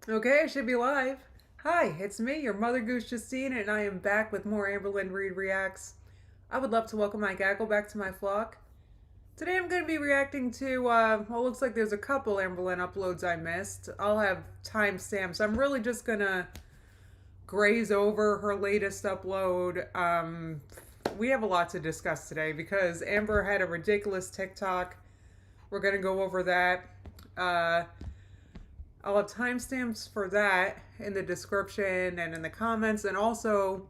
Okay, I should be live. Hi, it's me, your mother goose Justine, and I am back with more Amberlyn Reed Reacts. I would love to welcome my gaggle back to my flock. Today I'm going to be reacting to, well, looks like there's a couple Amberlyn uploads I missed. I'll have timestamps. I'm really just going to graze over her latest upload. We have a lot to discuss today because Amber had a ridiculous TikTok. We're going to go over that. Uh, I'll have timestamps for that in the description and in the comments. And also,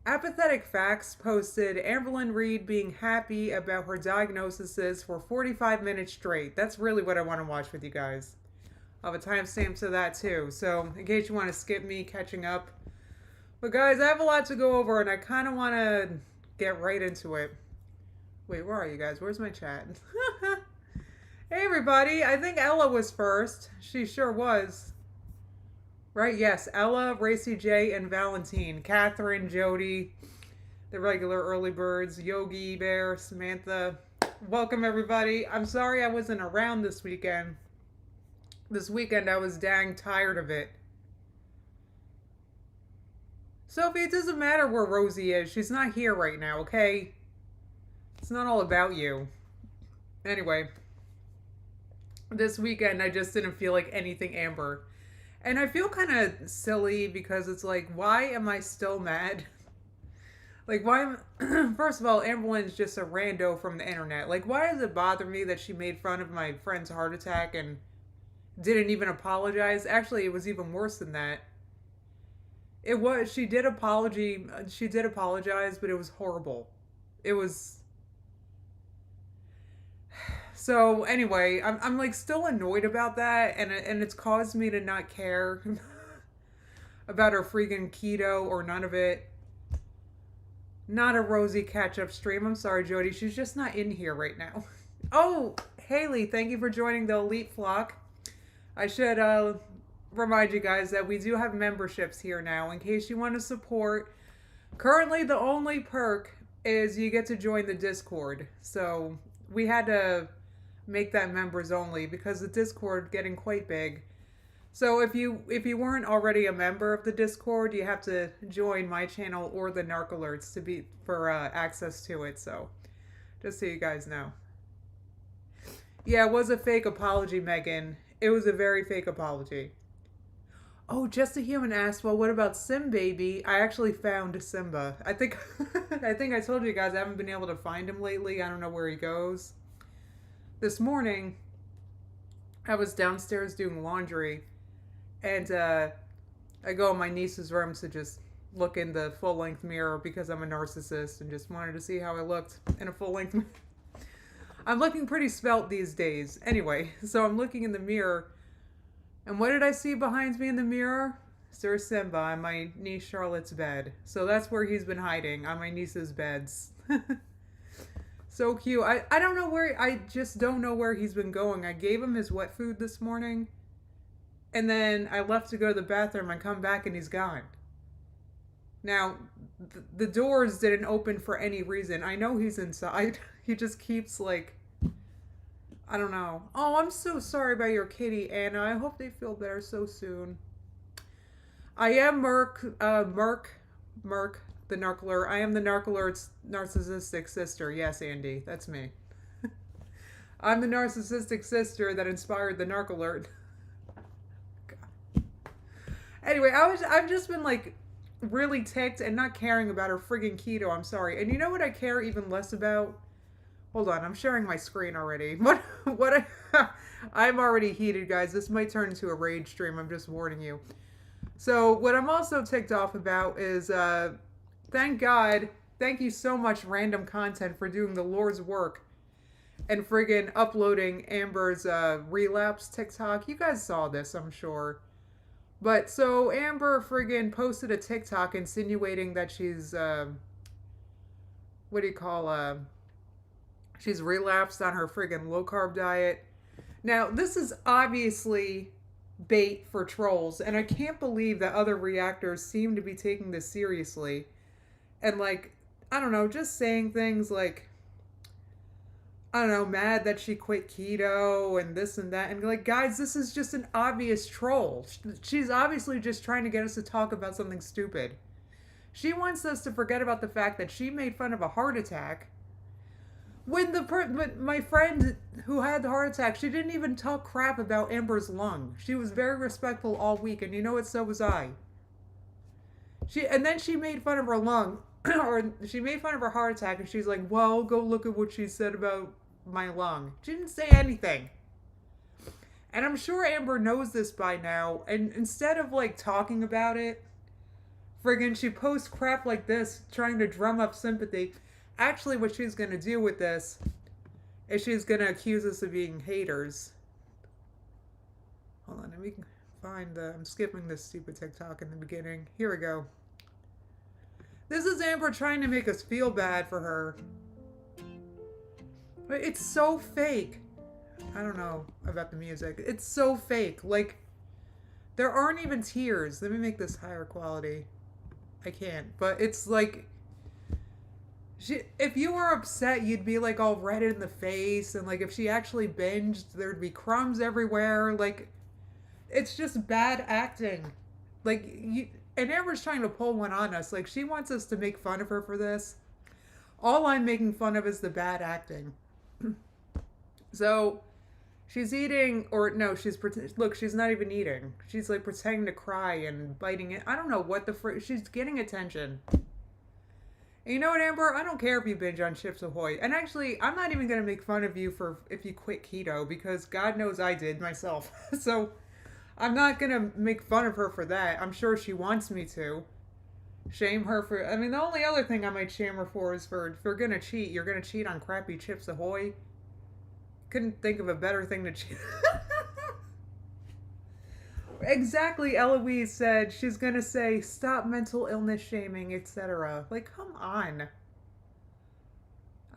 Apathetic Facts posted Amberlyn Reed being happy about her diagnoses for 45 minutes straight. That's really what I want to watch with you guys. I'll have a timestamp to that too. So, in case you want to skip me catching up. But, guys, I have a lot to go over and I kind of want to get right into it. Wait, where are you guys? Where's my chat? Hey everybody, I think Ella was first. She sure was. Right, yes. Ella, Racy J, and Valentine. Catherine, Jody, the regular early birds, Yogi Bear, Samantha. Welcome everybody. I'm sorry I wasn't around this weekend. This weekend I was dang tired of it. Sophie, it doesn't matter where Rosie is. She's not here right now, okay? It's not all about you. Anyway, this weekend I just didn't feel like anything Amber. And I feel kind of silly because it's like, why am I still mad? Like, why am... First of all, Amberlyn's just a rando from the internet. Like, why does it bother me that she made fun of my friend's heart attack and didn't even apologize? Actually, it was even worse than that. It was... She did apologize, but it was horrible. It was... So anyway, I'm like still annoyed about that, and it's caused me to not care about her freaking keto or none of it. Not a rosy catch up stream. I'm sorry, Jody. She's just not in here right now. Oh, Haley, thank you for joining the Elite Flock. I should remind you guys that we do have memberships here now in case you want to support. Currently, the only perk is you get to join the Discord. So we had to make that members only because the Discord getting quite big. So if you weren't already a member of the Discord, you have to join my channel or the Narc Alerts to be for access to it. So just so you guys know. Yeah, it was a fake apology, Megan. It was a very fake apology. Oh, Just a Human asked, well, what about Sim Baby? I actually found Simba. I think I think I told you guys I haven't been able to find him lately. I don't know where he goes. This morning, I was downstairs doing laundry, and I go in my niece's room to just look in the full-length mirror because I'm a narcissist and just wanted to see how I looked in a full-length mirror. I'm looking pretty svelte these days. Anyway, so I'm looking in the mirror, and what did I see behind me in the mirror? Sir Simba on my niece Charlotte's bed. So that's where he's been hiding, on my niece's beds. So cute. I don't know where, I just don't know where he's been going. I gave him his wet food this morning, and then I left to go to the bathroom and come back and he's gone. Now, the doors didn't open for any reason. I know he's inside. He just keeps like, I don't know. Oh, I'm so sorry about your kitty, Anna. I hope they feel better so soon. I am Merc, the Narcler. I am the Narcler's narcissistic sister. Yes, Andy, that's me. I'm the narcissistic sister that inspired the Narc Anyway, I've just been like really ticked and not caring about her friggin' keto. I'm sorry. And you know what I care even less about? Hold on, I'm sharing my screen already. I'm already heated, guys. This might turn into a rage stream. I'm just warning you. So what I'm also ticked off about is, thank God, thank you so much, random content, for doing the Lord's work and friggin' uploading Amber's relapse TikTok. You guys saw this, I'm sure. But so Amber friggin' posted a TikTok insinuating that she's, what do you call, she's relapsed on her friggin' low carb diet. Now, this is obviously bait for trolls, and I can't believe that other reactors seem to be taking this seriously. And like, I don't know, just saying things like, I don't know, mad that she quit keto and this and that. And like, guys, this is just an obvious troll. She's obviously just trying to get us to talk about something stupid. She wants us to forget about the fact that she made fun of a heart attack. When my friend who had the heart attack, she didn't even talk crap about Amber's lung. She was very respectful all week, and you know what? So was I. And then she made fun of her lung, or she made fun of her heart attack, and she's like, "Well, go look at what she said about my lung." She didn't say anything. And I'm sure Amber knows this by now, and instead of like talking about it, friggin' she posts crap like this, trying to drum up sympathy. Actually, what she's gonna do with this is she's gonna accuse us of being haters. Hold on, let me find I'm skipping this stupid TikTok in the beginning. Here we go. This is Amber trying to make us feel bad for her. But it's so fake. I don't know about the music. It's so fake. Like, there aren't even tears. Let me make this higher quality. I can't. But it's like, if you were upset, you'd be like all red in the face. And like, if she actually binged, there'd be crumbs everywhere. Like, it's just bad acting. Like, and Amber's trying to pull one on us. Like, she wants us to make fun of her for this. All I'm making fun of is the bad acting. So she's eating, or no, look, she's not even eating. She's like pretending to cry and biting it. I don't know what she's getting attention. And you know what, Amber? I don't care if you binge on Chips Ahoy. And actually, I'm not even going to make fun of you if you quit keto, because God knows I did myself. So I'm not going to make fun of her for that. I'm sure she wants me to. Shame her for, I mean, the only other thing I might shame her for is if you're going to cheat, you're going to cheat on crappy Chips Ahoy. Couldn't think of a better thing to cheat. Exactly, Eloise said she's gonna say stop mental illness shaming, etc. Like, come on.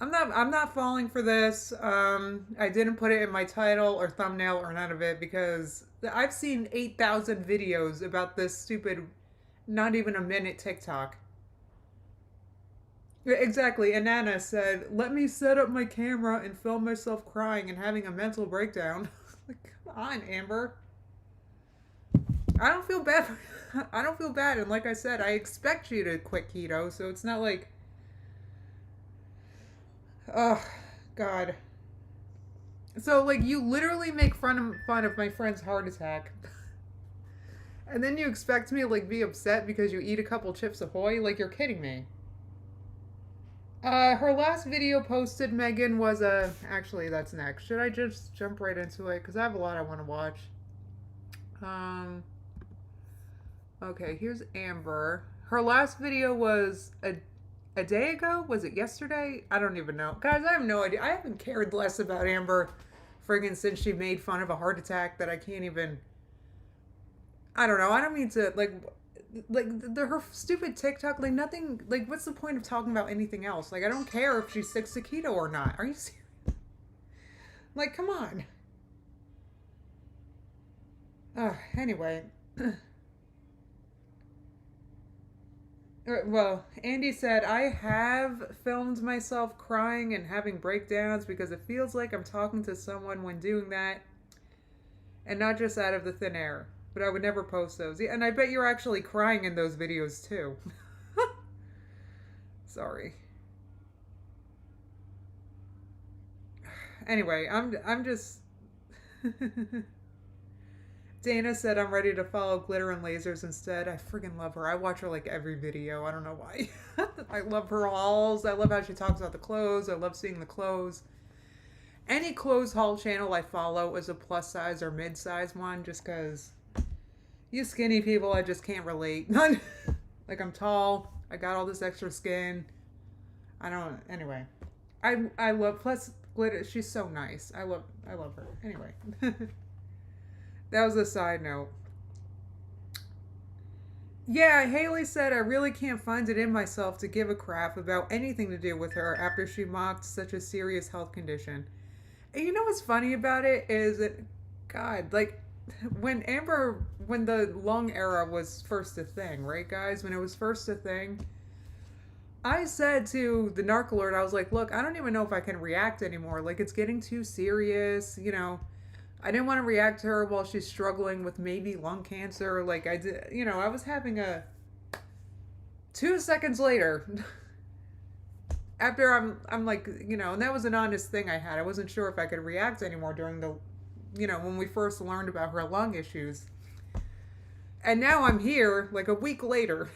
I'm not falling for this. I didn't put it in my title or thumbnail or none of it because I've seen 8,000 videos about this stupid, not even a minute TikTok. Exactly. Anana said, "Let me set up my camera and film myself crying and having a mental breakdown." Like, come on, Amber. I don't feel bad. I don't feel bad. And like I said, I expect you to quit keto, so it's not like, oh, God. So, like, you literally make fun of my friend's heart attack. And then you expect me to, like, be upset because you eat a couple Chips Ahoy? Like, you're kidding me. Her last video posted, Megan, was actually, that's next. Should I just jump right into it? Because I have a lot I want to watch. Okay, here's Amber. Her last video was a day ago? Was it yesterday? I don't even know. Guys, I have no idea. I haven't cared less about Amber friggin' since she made fun of a heart attack that I can't even... I don't know. I don't mean to, like her stupid TikTok, like, nothing, like, what's the point of talking about anything else? Like, I don't care if she sticks to keto or not. Are you serious? Like, come on. Anyway. Well, Andy said, I have filmed myself crying and having breakdowns because it feels like I'm talking to someone when doing that, and not just out of the thin air. But I would never post those. Yeah, and I bet you're actually crying in those videos too. Sorry. Anyway, I'm just... Dana said I'm ready to follow Glitter and Lasers instead. I friggin' love her. I watch her like every video. I don't know why. I love her hauls. I love how she talks about the clothes. I love seeing the clothes. Any clothes haul channel I follow is a plus size or mid size one, just because you skinny people, I just can't relate. Like, I'm tall. I got all this extra skin. I don't... Anyway. I love... Plus, Glitter, she's so nice. I love her. Anyway. That was a side note. Yeah, Haley said, I really can't find it in myself to give a crap about anything to do with her after she mocked such a serious health condition. And you know what's funny about it is that, God, like, when the lung era was first a thing, right, guys? When it was first a thing, I said to the narc alert, I was like, look, I don't even know if I can react anymore. Like, it's getting too serious, you know. I didn't want to react to her while she's struggling with maybe lung cancer. Like, I did, you know, I was having a 2 seconds later, after I'm like, you know, and that was an honest thing I had. I wasn't sure if I could react anymore during the, you know, when we first learned about her lung issues. And now I'm here, like a week later,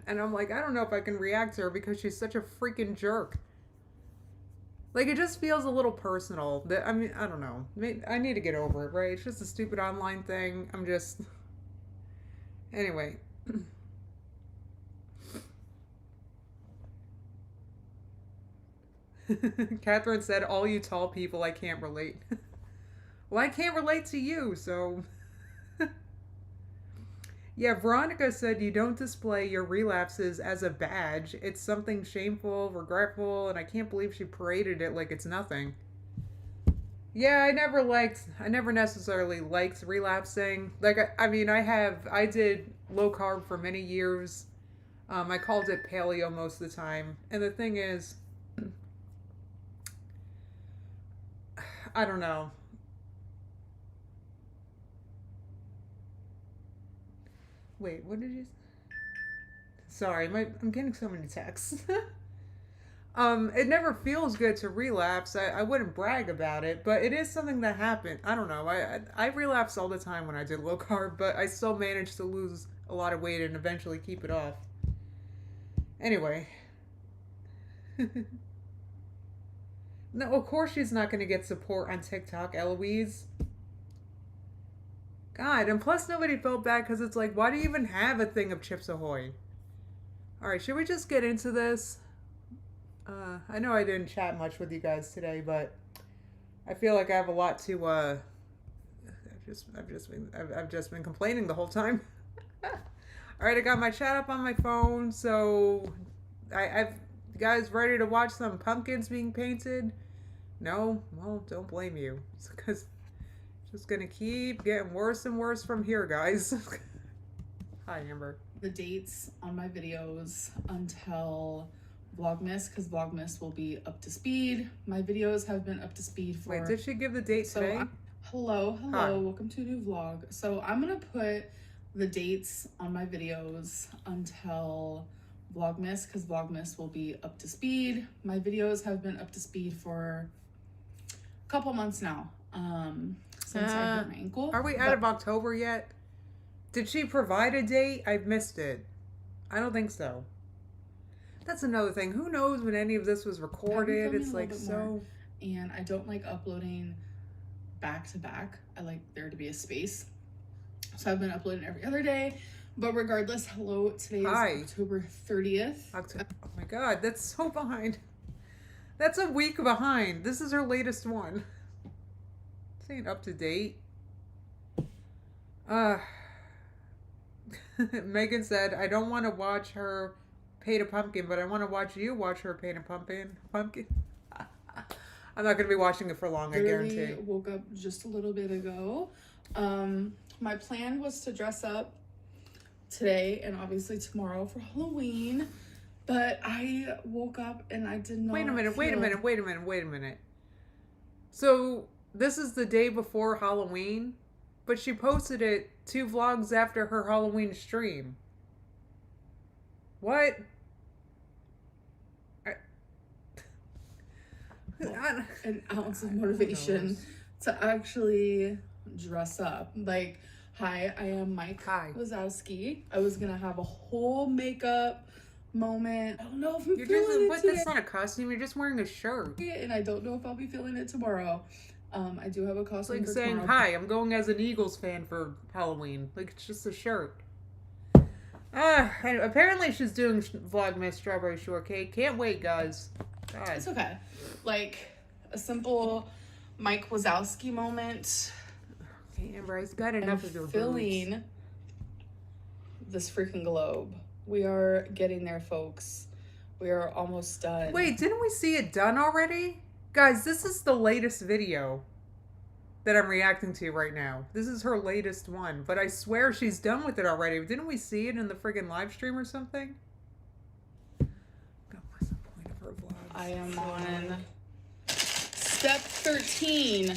and I'm like, I don't know if I can react to her because she's such a freaking jerk. Like, it just feels a little personal. I mean, I don't know. I need to get over it, right? It's just a stupid online thing. I'm just. Anyway. Catherine said, all you tall people, I can't relate. Well, I can't relate to you, so. Yeah, Veronica said you don't display your relapses as a badge. It's something shameful, regretful, and I can't believe she paraded it like it's nothing. Yeah, I never necessarily liked relapsing. Like, I mean, I did low carb for many years. I called it paleo most of the time. And the thing is, I don't know. Wait, what did you? Sorry, I'm getting so many texts. It never feels good to relapse. I wouldn't brag about it, but it is something that happened. I don't know. I relapse all the time when I did low carb, but I still managed to lose a lot of weight and eventually keep it off. Anyway. No, of course she's not going to get support on TikTok, Eloise. God, and plus nobody felt bad because it's like, why do you even have a thing of Chips Ahoy? Alright, should we just get into this? I know I didn't chat much with you guys today, but I feel like I have a lot to. I've just been complaining the whole time. All right, I got my chat up on my phone, so I've you guys ready to watch some pumpkins being painted? No, well, don't blame you, because it's just gonna keep getting worse and worse from here, guys. Hi, Amber. The dates on my videos until Vlogmas, because Vlogmas will be up to speed. My videos have been up to speed for... Wait, did she give the date today? Hello, welcome to a new vlog. So I'm gonna put the dates on my videos until Vlogmas, because Vlogmas will be up to speed. My videos have been up to speed for a couple months now, since I hurt my ankle. Are we out of October yet? Did she provide a date? I've missed it. I don't think so. That's another thing. Who knows when any of this was recorded? It's like so... And I don't like uploading back to back. I like there to be a space. So I've been uploading every other day. But regardless, hello. Today is October 30th. Oh my God, that's so behind. That's a week behind. This is her latest one. This ain't up to date. Megan said, I don't want to watch her paint a pumpkin, but I want to watch you watch her paint a pumpkin. I'm not going to be watching it for long, I guarantee. Woke up just a little bit ago. My plan was to dress up today and obviously tomorrow for Halloween, but I woke up and I did not Wait a minute. So this is the day before Halloween, but she posted it 2 vlogs after her Halloween stream. What? An ounce of motivation to actually dress up. Like, hi, I am Mike Wazowski. I was gonna have a whole makeup moment. I don't know if I'm feeling it today. That's not a costume. You're just wearing a shirt. And I don't know if I'll be feeling it tomorrow. I do have a costume for saying, tomorrow. hi, I'm going as an Eagles fan for Halloween. Like, it's just a shirt. Apparently she's doing Vlogmas Strawberry Shortcake. Can't wait, guys. God. It's okay. Like, a simple Mike Wazowski moment. Okay, Amber, I've got enough of your filling this freaking globe. We are getting there, folks. We are almost done. Wait, didn't we see it done already? Guys, this is the latest video that I'm reacting to right now. This is her latest one, but I swear she's done with it already. Didn't we see it in the friggin' live stream or something? Oh I am on step 13.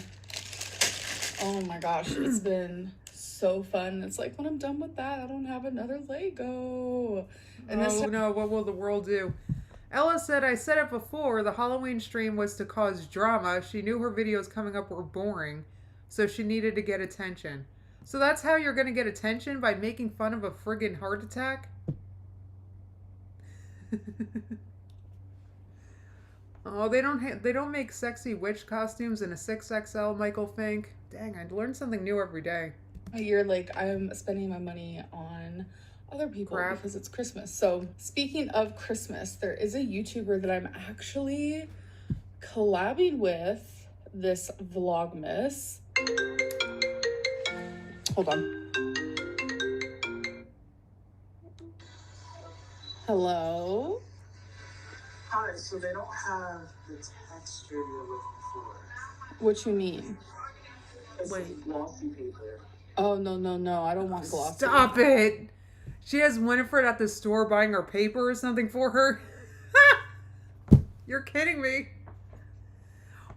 Oh my gosh, it's been so fun. It's like when I'm done with that, I don't have another Lego. And oh no, what will the world do? Ella said, I said it before, the Halloween stream was to cause drama. She knew her videos coming up were boring, so she needed to get attention. So that's how you're going to get attention? By making fun of a friggin' heart attack? Oh, they don't make sexy witch costumes in a 6XL, Michael Fink. Dang, I learn something new every day. You're like, I'm spending my money on other people because it's Christmas. So speaking of Christmas, there is a YouTuber that I'm actually collabing with this Vlogmas. Hold on. Hello? Hi, so they don't have the texture you're looking for. What you mean? It's like glossy paper. Oh, no, I don't want glossy. Stop it! She has Winifred at the store buying her paper or something for her. You're kidding me.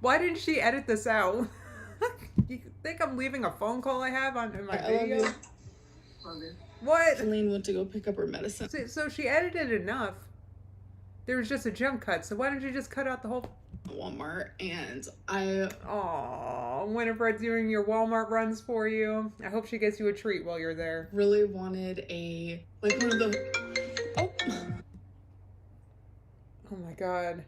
Why didn't she edit this out? You think I'm leaving a phone call I have in my video? What? Celine went to go pick up her medicine. So she edited enough. There was just a jump cut, so why don't you just cut out the whole... Walmart, and I... Aww, Winifred doing your Walmart runs for you. I hope she gets you a treat while you're there. Really wanted a... like one of the... Oh. Oh my god.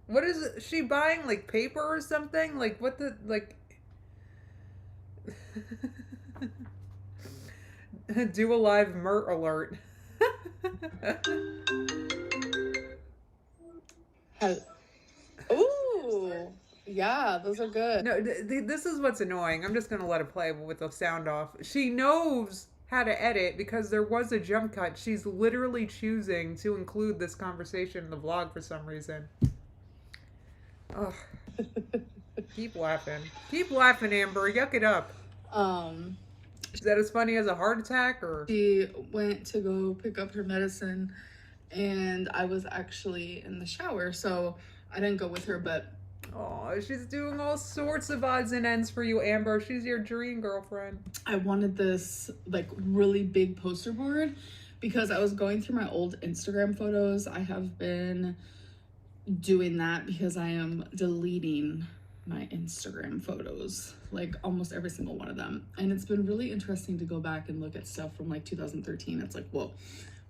What is it? She buying like paper or something? Like what the like do a live Mert alert. Ooh, yeah, those are good. No, this is what's annoying. I'm just gonna let it play with the sound off. She knows how to edit because there was a jump cut. She's literally choosing to include this conversation in the vlog for some reason. Ugh. Keep laughing. Keep laughing, Amber. Yuck it up. Is that as funny as a heart attack or? She went to go pick up her medicine and I was actually in the shower, so I didn't go with her, but... Oh, she's doing all sorts of odds and ends for you, Amber. She's your dream girlfriend. I wanted this like really big poster board because I was going through my old Instagram photos. I have been doing that because I am deleting my Instagram photos, like almost every single one of them. And it's been really interesting to go back and look at stuff from like 2013. It's like, whoa.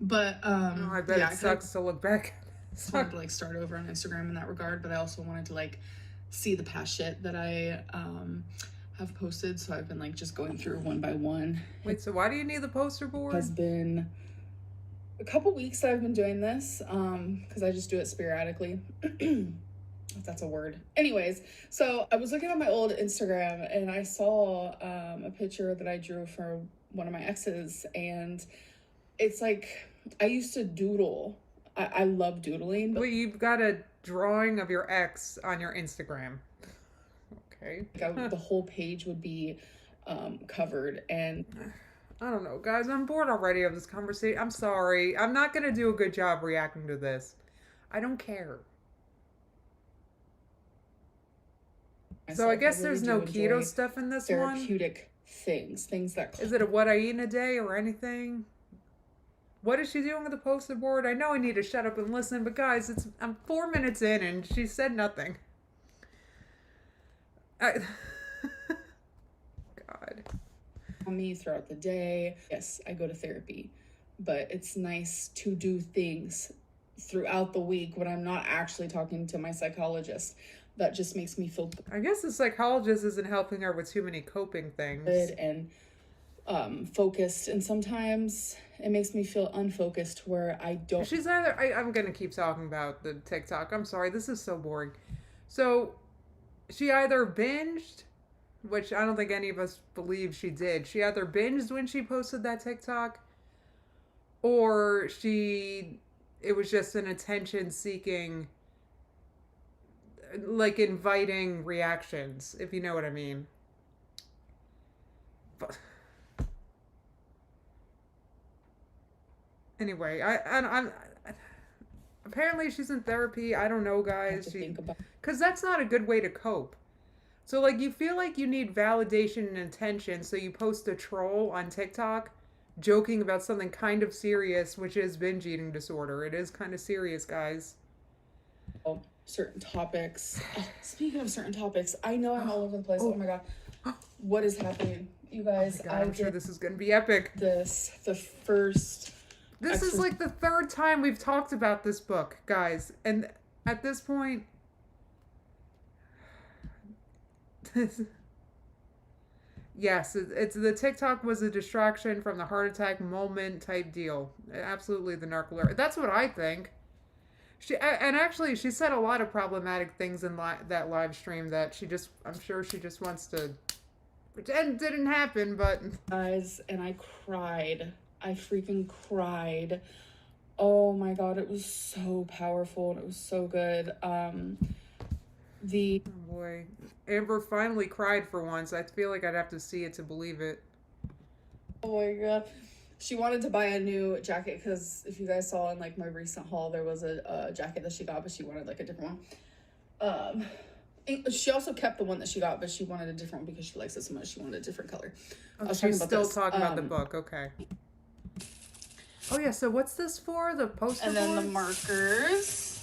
But oh, I bet it sucks to look back. I wanted to like start over on Instagram in that regard, but I also wanted to like see the past shit that I have posted. So I've been like just going through one by one. Wait, so why do you need the poster board? It has been a couple weeks that I've been doing this because I just do it sporadically. If that's a word. Anyways, so I was looking at my old Instagram and I saw a picture that I drew for one of my exes, and it's like I used to doodle. I love doodling. But you've got a drawing of your ex on your Instagram. Okay. The whole page would be covered, and I don't know, guys. I'm bored already of this conversation. I'm sorry. I'm not going to do a good job reacting to this. I don't care. So I guess there's no keto stuff in this one? Therapeutic things that... Is it a what I eat in a day or anything? What is she doing with the poster board? I know I need to shut up and listen, but guys, I'm 4 minutes in and she said nothing. God. On me throughout the day. Yes, I go to therapy, but it's nice to do things throughout the week when I'm not actually talking to my psychologist. That just makes me feel I guess the psychologist isn't helping her with too many coping things. Good and focused, and sometimes it makes me feel unfocused where I don't... She's either... I'm going to keep talking about the TikTok. I'm sorry. This is so boring. So she either binged, which I don't think any of us believe she did. She either binged when she posted that TikTok, or it was just an attention-seeking, like inviting reactions, if you know what I mean. But anyway, apparently she's in therapy. I don't know, I have guys. to think about. Because that's not a good way to cope. So, like, you feel like you need validation and attention, so you post a troll on TikTok joking about something kind of serious, which is binge eating disorder. It is kind of serious, guys. Certain topics. Oh, speaking of certain topics, I know I'm all over the place. Oh my god. What is happening? You guys, God, I'm sure this is going to be epic. The first. This is like the third time we've talked about this book, guys. And at this point, yes, it's the TikTok was a distraction from the heart attack moment type deal. Absolutely, the narcolepsy. That's what I think. And actually, she said a lot of problematic things in that live stream that I'm sure she just wants to pretend didn't happen, but. Guys, and I cried. I freaking cried. Oh my god, it was so powerful and it was so good. Oh boy. Amber finally cried for once. I feel like I'd have to see it to believe it. Oh my god. She wanted to buy a new jacket because if you guys saw in like my recent haul, there was a jacket that she got, but she wanted like a different one. She also kept the one that she got, but she wanted a different one because she likes it so much. She wanted a different color. Oh, she's still talking about the book. Okay. Oh yeah. So what's this for? The poster and then board? the markers.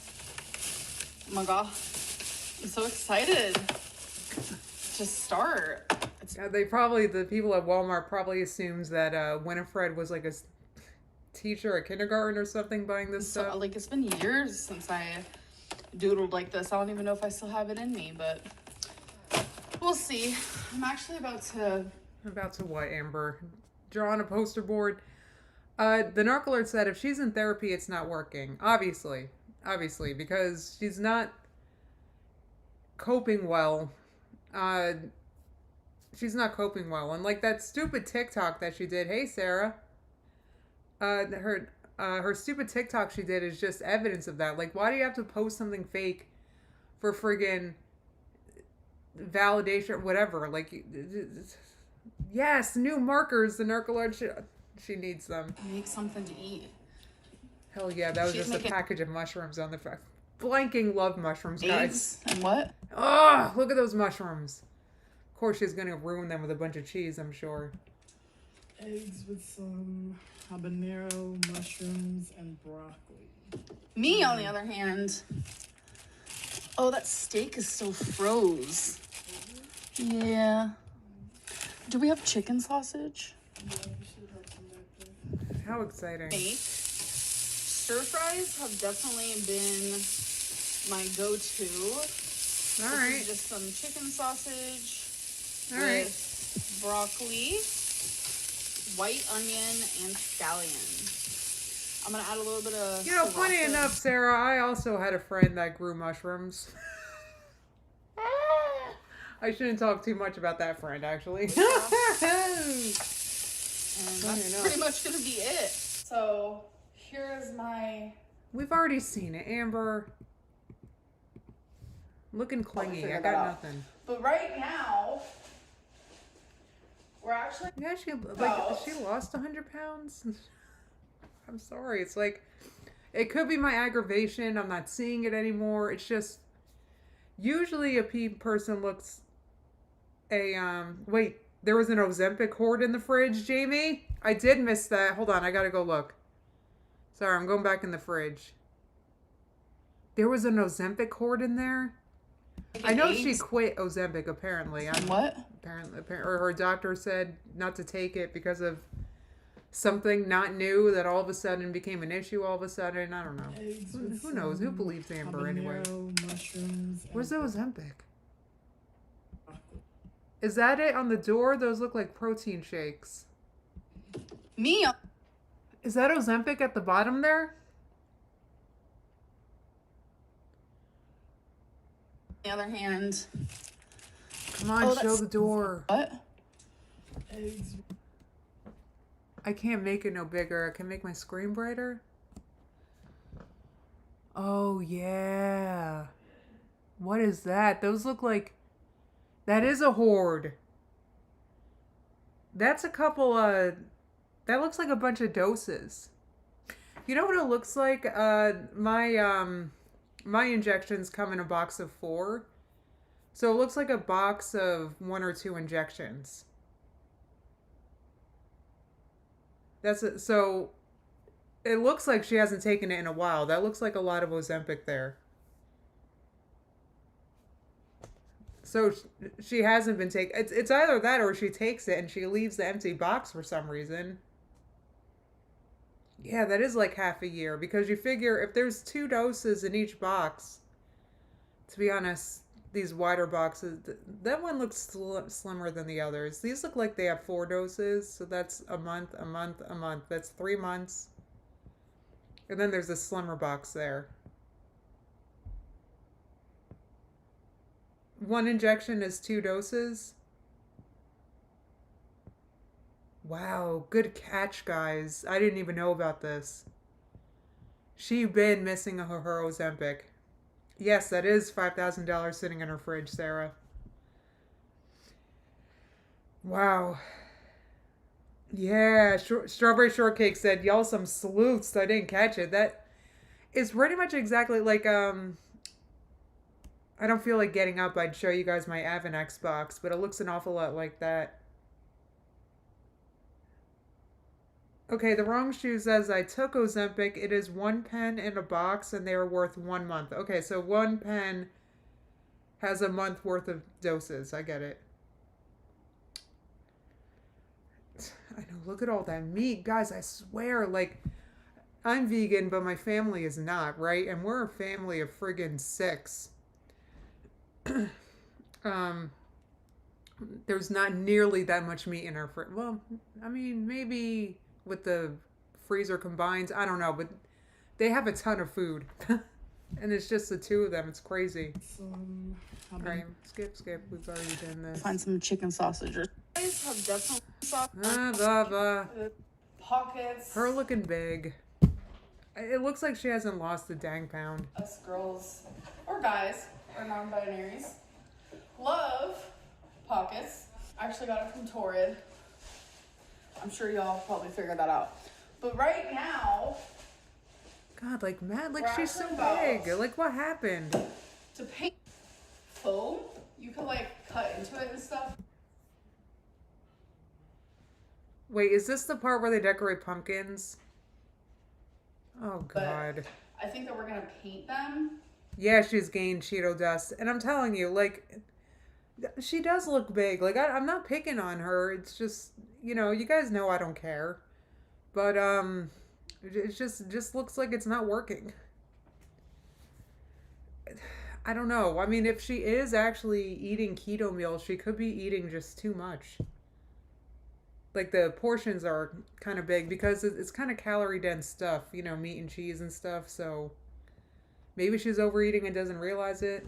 Oh my god, I'm so excited to start. Yeah, the people at Walmart probably assumes that Winifred was like a teacher at kindergarten or something buying this stuff. Like it's been years since I doodled like this. I don't even know if I still have it in me, but we'll see. I'm actually about to what, Amber? Draw on a poster board. The narcolepsy said if she's in therapy, it's not working. Obviously, because she's not coping well. She's not coping well, and like that stupid TikTok that she did. Hey, Sarah. Her stupid TikTok she did is just evidence of that. Like, why do you have to post something fake for friggin' validation or whatever? Like, yes, new markers. The narcolepsy, she needs them. make something to eat. Hell yeah, that was just a package of mushrooms on the front. Blanking love mushrooms, guys. Eggs and what? Oh, look at those mushrooms. Of course, she's gonna ruin them with a bunch of cheese, I'm sure. Eggs with some habanero, mushrooms, and broccoli. Me, on the other hand. Oh, that steak is so froze. Yeah. Do we have chicken sausage? Yeah, we should have some back there. How exciting. Make. Stir fries have definitely been my go-to. All right. This is just some chicken sausage. All right. With broccoli, white onion, and scallion. I'm gonna add a little bit of. You know, funny enough, Sarah, I also had a friend that grew mushrooms. I shouldn't talk too much about that friend, actually. And that's pretty much gonna be it. So here is my. We've already seen it, Amber. Looking clingy. I got nothing. But right now, we're actually. Yeah, she lost 100 pounds. I'm sorry. It's like, it could be my aggravation. I'm not seeing it anymore. It's just, usually a person looks wait, there was an Ozempic hoard in the fridge, Jamie? I did miss that. Hold on, I gotta go look. Sorry, I'm going back in the fridge. There was an Ozempic hoard in there? I know she quit Ozempic, apparently. What? Apparently, or her doctor said not to take it because of something not new that all of a sudden became an issue all of a sudden. I don't know. Who knows? Who believes Amber anyway? Mushrooms. Where's the Ozempic? Is that it on the door? Those look like protein shakes. Me. Is that Ozempic at the bottom there? On the other hand. Come on, show the door. What? Eggs. I can't make it no bigger. I can make my screen brighter. Oh, yeah. What is that? Those look like... That is a hoard. That's a couple of... That looks like a bunch of doses. You know what it looks like? My injections come in a box of 4. So it looks like a box of 1 or 2 injections. That's it. So it looks like she hasn't taken it in a while. That looks like a lot of Ozempic there. So she hasn't been taking. It's either that or she takes it and she leaves the empty box for some reason. Yeah, that is like half a year because you figure if there's 2 doses in each box, to be honest, these wider boxes, that one looks slimmer than the others. These look like they have 4 doses, so that's a month, a month, a month. That's 3 months. And then there's a slimmer box there. 1 injection is 2 doses. Wow, good catch, guys. I didn't even know about this. She been missing her Ozempic. Yes, that is $5,000 sitting in her fridge, Sarah. Wow. Yeah, Strawberry Shortcake said, y'all some sleuths. I didn't catch it. That is pretty much exactly like, I don't feel like getting up. I'd show you guys my Avenex box, but it looks an awful lot like that. Okay, the wrong shoe says I took Ozempic. It is 1 pen in a box and they are worth 1 month. Okay, so 1 pen has a month worth of doses. I get it. I know, look at all that meat. Guys, I swear, like, I'm vegan, but my family is not, right? And we're a family of friggin' 6. There's not nearly that much meat in our fridge. Well, I mean, maybe with the freezer combined, I don't know, but they have a ton of food. And it's just the 2 of them. It's crazy. All right, skip. We've already done this. Find some chicken sausage. Guys have definitely Blah, blah. pockets. Her looking big. It looks like she hasn't lost a dang pound. Us girls or guys or non-binaries love pockets. I actually got it from Torrid. I'm sure y'all probably figured that out. But right now, God, like, Matt, like, we're she's so actually big. Like, what happened? to paint foam, you can like cut into it and stuff. Wait, is this the part where they decorate pumpkins? Oh, God. But I think that we're gonna paint them. Yeah, she's gained Cheeto dust. And I'm telling you, like, she does look big. Like, I'm not picking on her. It's just, you know, you guys know I don't care. But, it just looks like it's not working. I don't know. I mean, if she is actually eating keto meals, she could be eating just too much. Like, the portions are kind of big because it's kind of calorie dense stuff, you know, meat and cheese and stuff. So maybe she's overeating and doesn't realize it.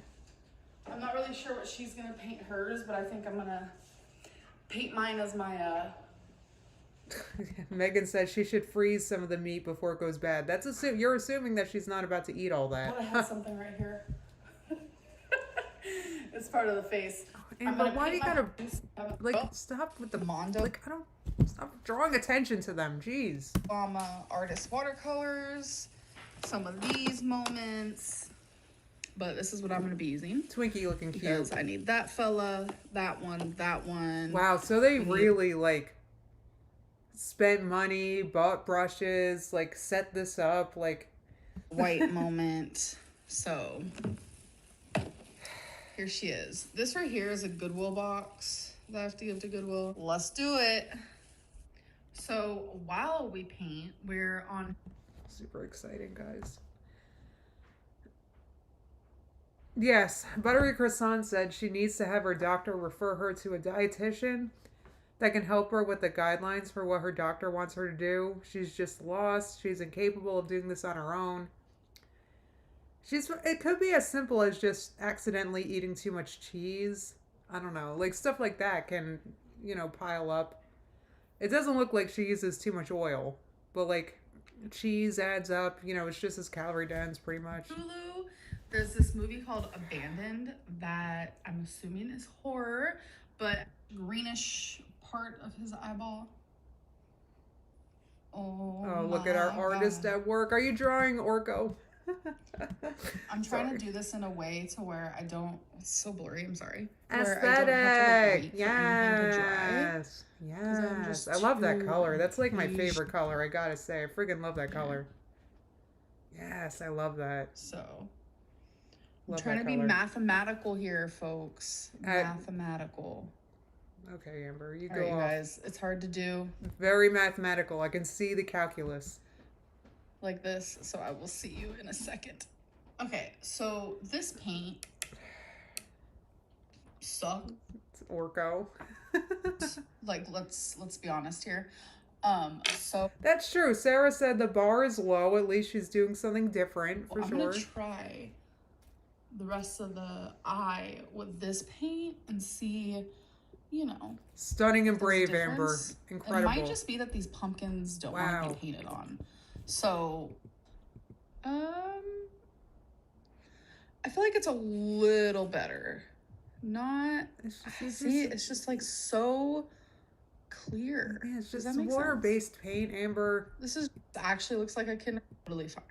I'm not really sure what she's gonna paint hers, but I think I'm gonna paint mine as my Megan says she should freeze some of the meat before it goes bad. You're assuming that she's not about to eat all that. But I have something right here. It's part of the face. But why do you gotta stop with the Mondo? Like, I don't stop drawing attention to them. Jeez. Artist watercolors. Some of these moments. But this is what I'm going to be using. Twinkie looking cute. Because I need that fella, that one. Wow, so they really, like, spent money, bought brushes, like, set this up, like... White moment. So, here she is. This right here is a Goodwill box that I have to give to Goodwill. Let's do it. So, while we paint, we're on... Super exciting, guys. Yes, Buttery Croissant said she needs to have her doctor refer her to a dietitian that can help her with the guidelines for what her doctor wants her to do. She's just lost. She's incapable of doing this on her own. It could be as simple as just accidentally eating too much cheese. I don't know. Like, stuff like that can, you know, pile up. It doesn't look like she uses too much oil, but, like, cheese adds up. You know, it's just as calorie dense, pretty much. Hulu. There's this movie called Abandoned that I'm assuming is horror, but greenish part of his eyeball. Oh, look at our my artist God. at work. Are you drawing Orko? I'm trying Sorry. to do this in a way to where I don't, it's so blurry, I'm sorry. Where I don't Aesthetic. have to like wait for anything to dry. Yes. Because I'm Yes. just I love that too color. That's like my impatient. favorite color, I gotta say. I freaking love that Yeah. color. Yes, I love that. So I'm Love trying that to be color. mathematical here, folks. Mathematical. Okay, Amber, you All go right, you off. guys, it's hard to do Very mathematical. I can see the calculus. like this, so I will see you in a second. Okay, so this paint sucked. It's Orko. Like, let's be honest here. So That's true. Sarah said the bar is low. At least she's doing something different for I'm sure. gonna try the rest of the eye with this paint and see, you know. Stunning and if there's a brave, Amber. difference. Incredible. It might just be that these pumpkins don't want to Wow. get painted on. So, I feel like it's a little better. Not, it's just like so clear. Yeah, it's Does just that make water-based paint, Amber. This is actually looks like a kid, totally fine.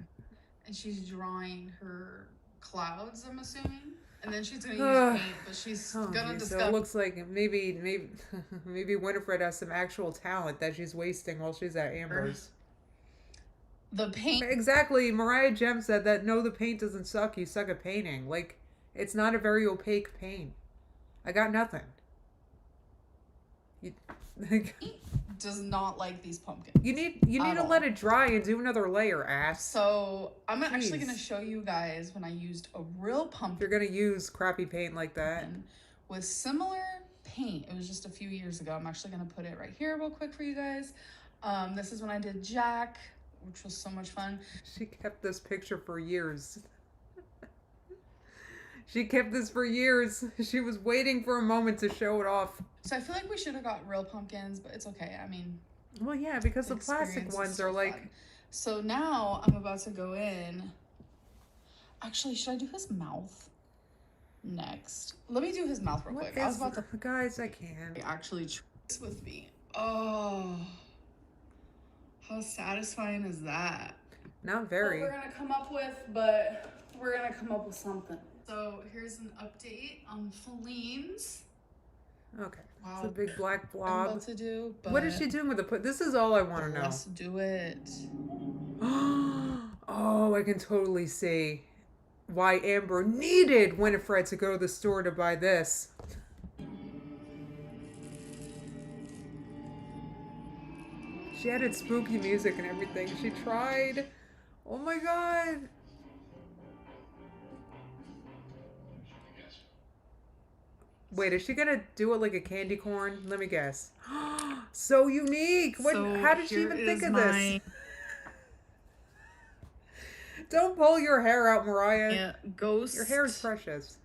And she's drawing her clouds, I'm assuming. And then she's gonna use paint, but she's gonna geez, discover. So it looks like maybe Winifred has some actual talent that she's wasting while she's at Amber's. The paint. Exactly. Mariah Jem said that no, the paint doesn't suck. You suck at painting. Like, it's not a very opaque paint. I got nothing. Does not like these pumpkins. You need to let it dry and do another layer, ass. So I'm actually gonna show you guys when I used a real pumpkin. If you're gonna use crappy paint like that. With similar paint, it was just a few years ago. I'm actually gonna put it right here real quick for you guys. This is when I did Jack, which was so much fun. She kept this picture for years. She kept this for years. She was waiting for a moment to show it off. So I feel like we should have got real pumpkins, but it's okay. I mean, well, yeah, because the plastic ones are like. Fun. So now I'm about to go in. Actually, should I do his mouth next? Let me do his mouth real quick. I was about to. Guys, I can't. Actually, this with me. Oh, how satisfying is that? Not very. What we're gonna come up with, but we're gonna come up with something. So here's an update on Feline's. Okay. Wow. It's a big black blob. I'm about to do, but what is she doing with the put? This is all I want to know. Let's do it. Oh, I can totally see why Amber needed Winifred to go to the store to buy this. She added spooky music and everything. She tried. Oh my god. Wait, is she gonna do it like a candy corn? Let me guess. So unique. What? So how did she even think of this? Don't pull your hair out, Mariah. Yeah, ghost. Your hair is precious.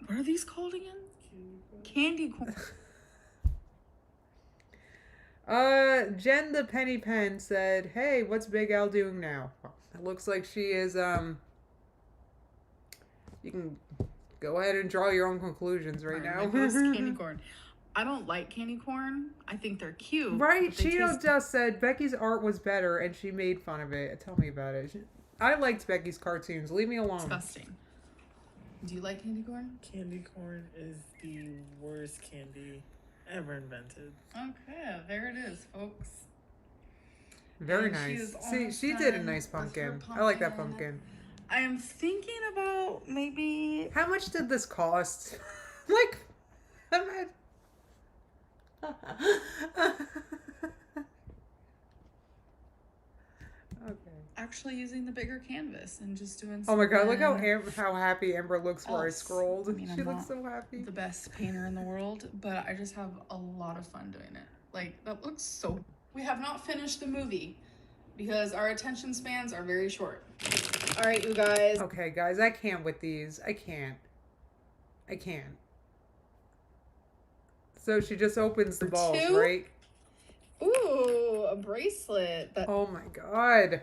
What are these called again? Candy corn. Jen the Penny Pen said, "Hey, what's Big Al doing now?" It looks like she is. You can go ahead and draw your own conclusions right now. Candy corn. I don't like candy corn. I think they're cute. Right? Cheeto just said Becky's art was better, and she made fun of it. Tell me about it. I liked Becky's cartoons. Leave me alone. Disgusting. Do you like candy corn? Candy corn is the worst candy ever invented. Okay, there it is, folks. Very And she nice. is See, almost she did a done nice with her pumpkin. I like that pumpkin. pumpkin. I am thinking about maybe. How much did this cost? Like, I'm at. Okay. Actually using the bigger canvas and just doing. Oh my god! Look how something how happy Amber looks where I else. scrolled. I mean, She I'm looks not so happy. the best painter in the world, but I just have a lot of fun doing it. Like, that looks so. We have not finished the movie because our attention spans are very short. All right, you guys. Okay, guys, I can't with these. I can't. So she just opens the balls, two? right? Ooh, a bracelet. Oh my god.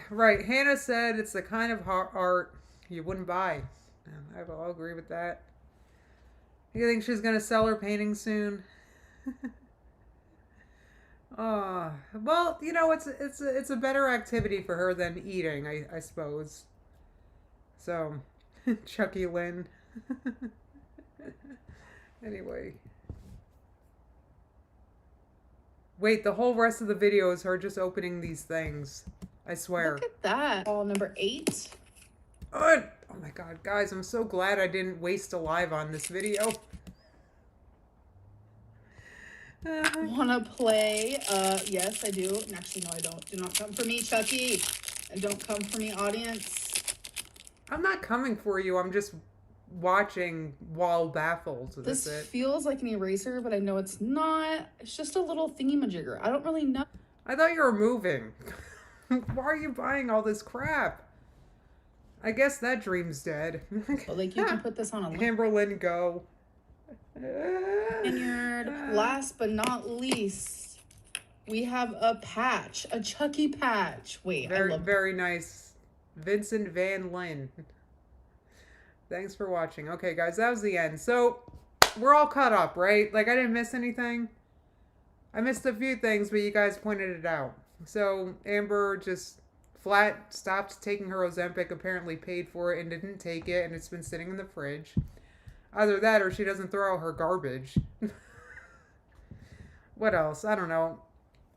Right, Hannah said it's the kind of art you wouldn't buy. I'll agree with that. You think she's gonna sell her painting soon? Well, you know, it's a better activity for her than eating, I suppose. So, Chucky Lynn. Anyway. Wait, the whole rest of the video is her just opening these things. I swear. Look at that. Ball number 8. Oh my god, guys, I'm so glad I didn't waste a live on this video. Wanna play? Yes, I do. Actually, no, I don't. Do not come for me, Chucky. And don't come for me, audience. I'm not coming for you. I'm just watching while baffled. This feels like an eraser, but I know it's not. It's just a little thingy-majigger. I don't really know. I thought you were moving. Why are you buying all this crap? I guess that dream's dead. But like, you can put this on a Amberlynn, go. lanyard. Last but not least, we have a patch, a Chucky patch. Wait, very nice. Vincent Van Lynn. Thanks for watching. Okay, guys, that was the end. So, we're all caught up, right? Like, I didn't miss anything. I missed a few things, but you guys pointed it out. So, Amber just flat stopped taking her Ozempic, apparently paid for it and didn't take it, and it's been sitting in the fridge. Either that or she doesn't throw out her garbage. What else? I don't know.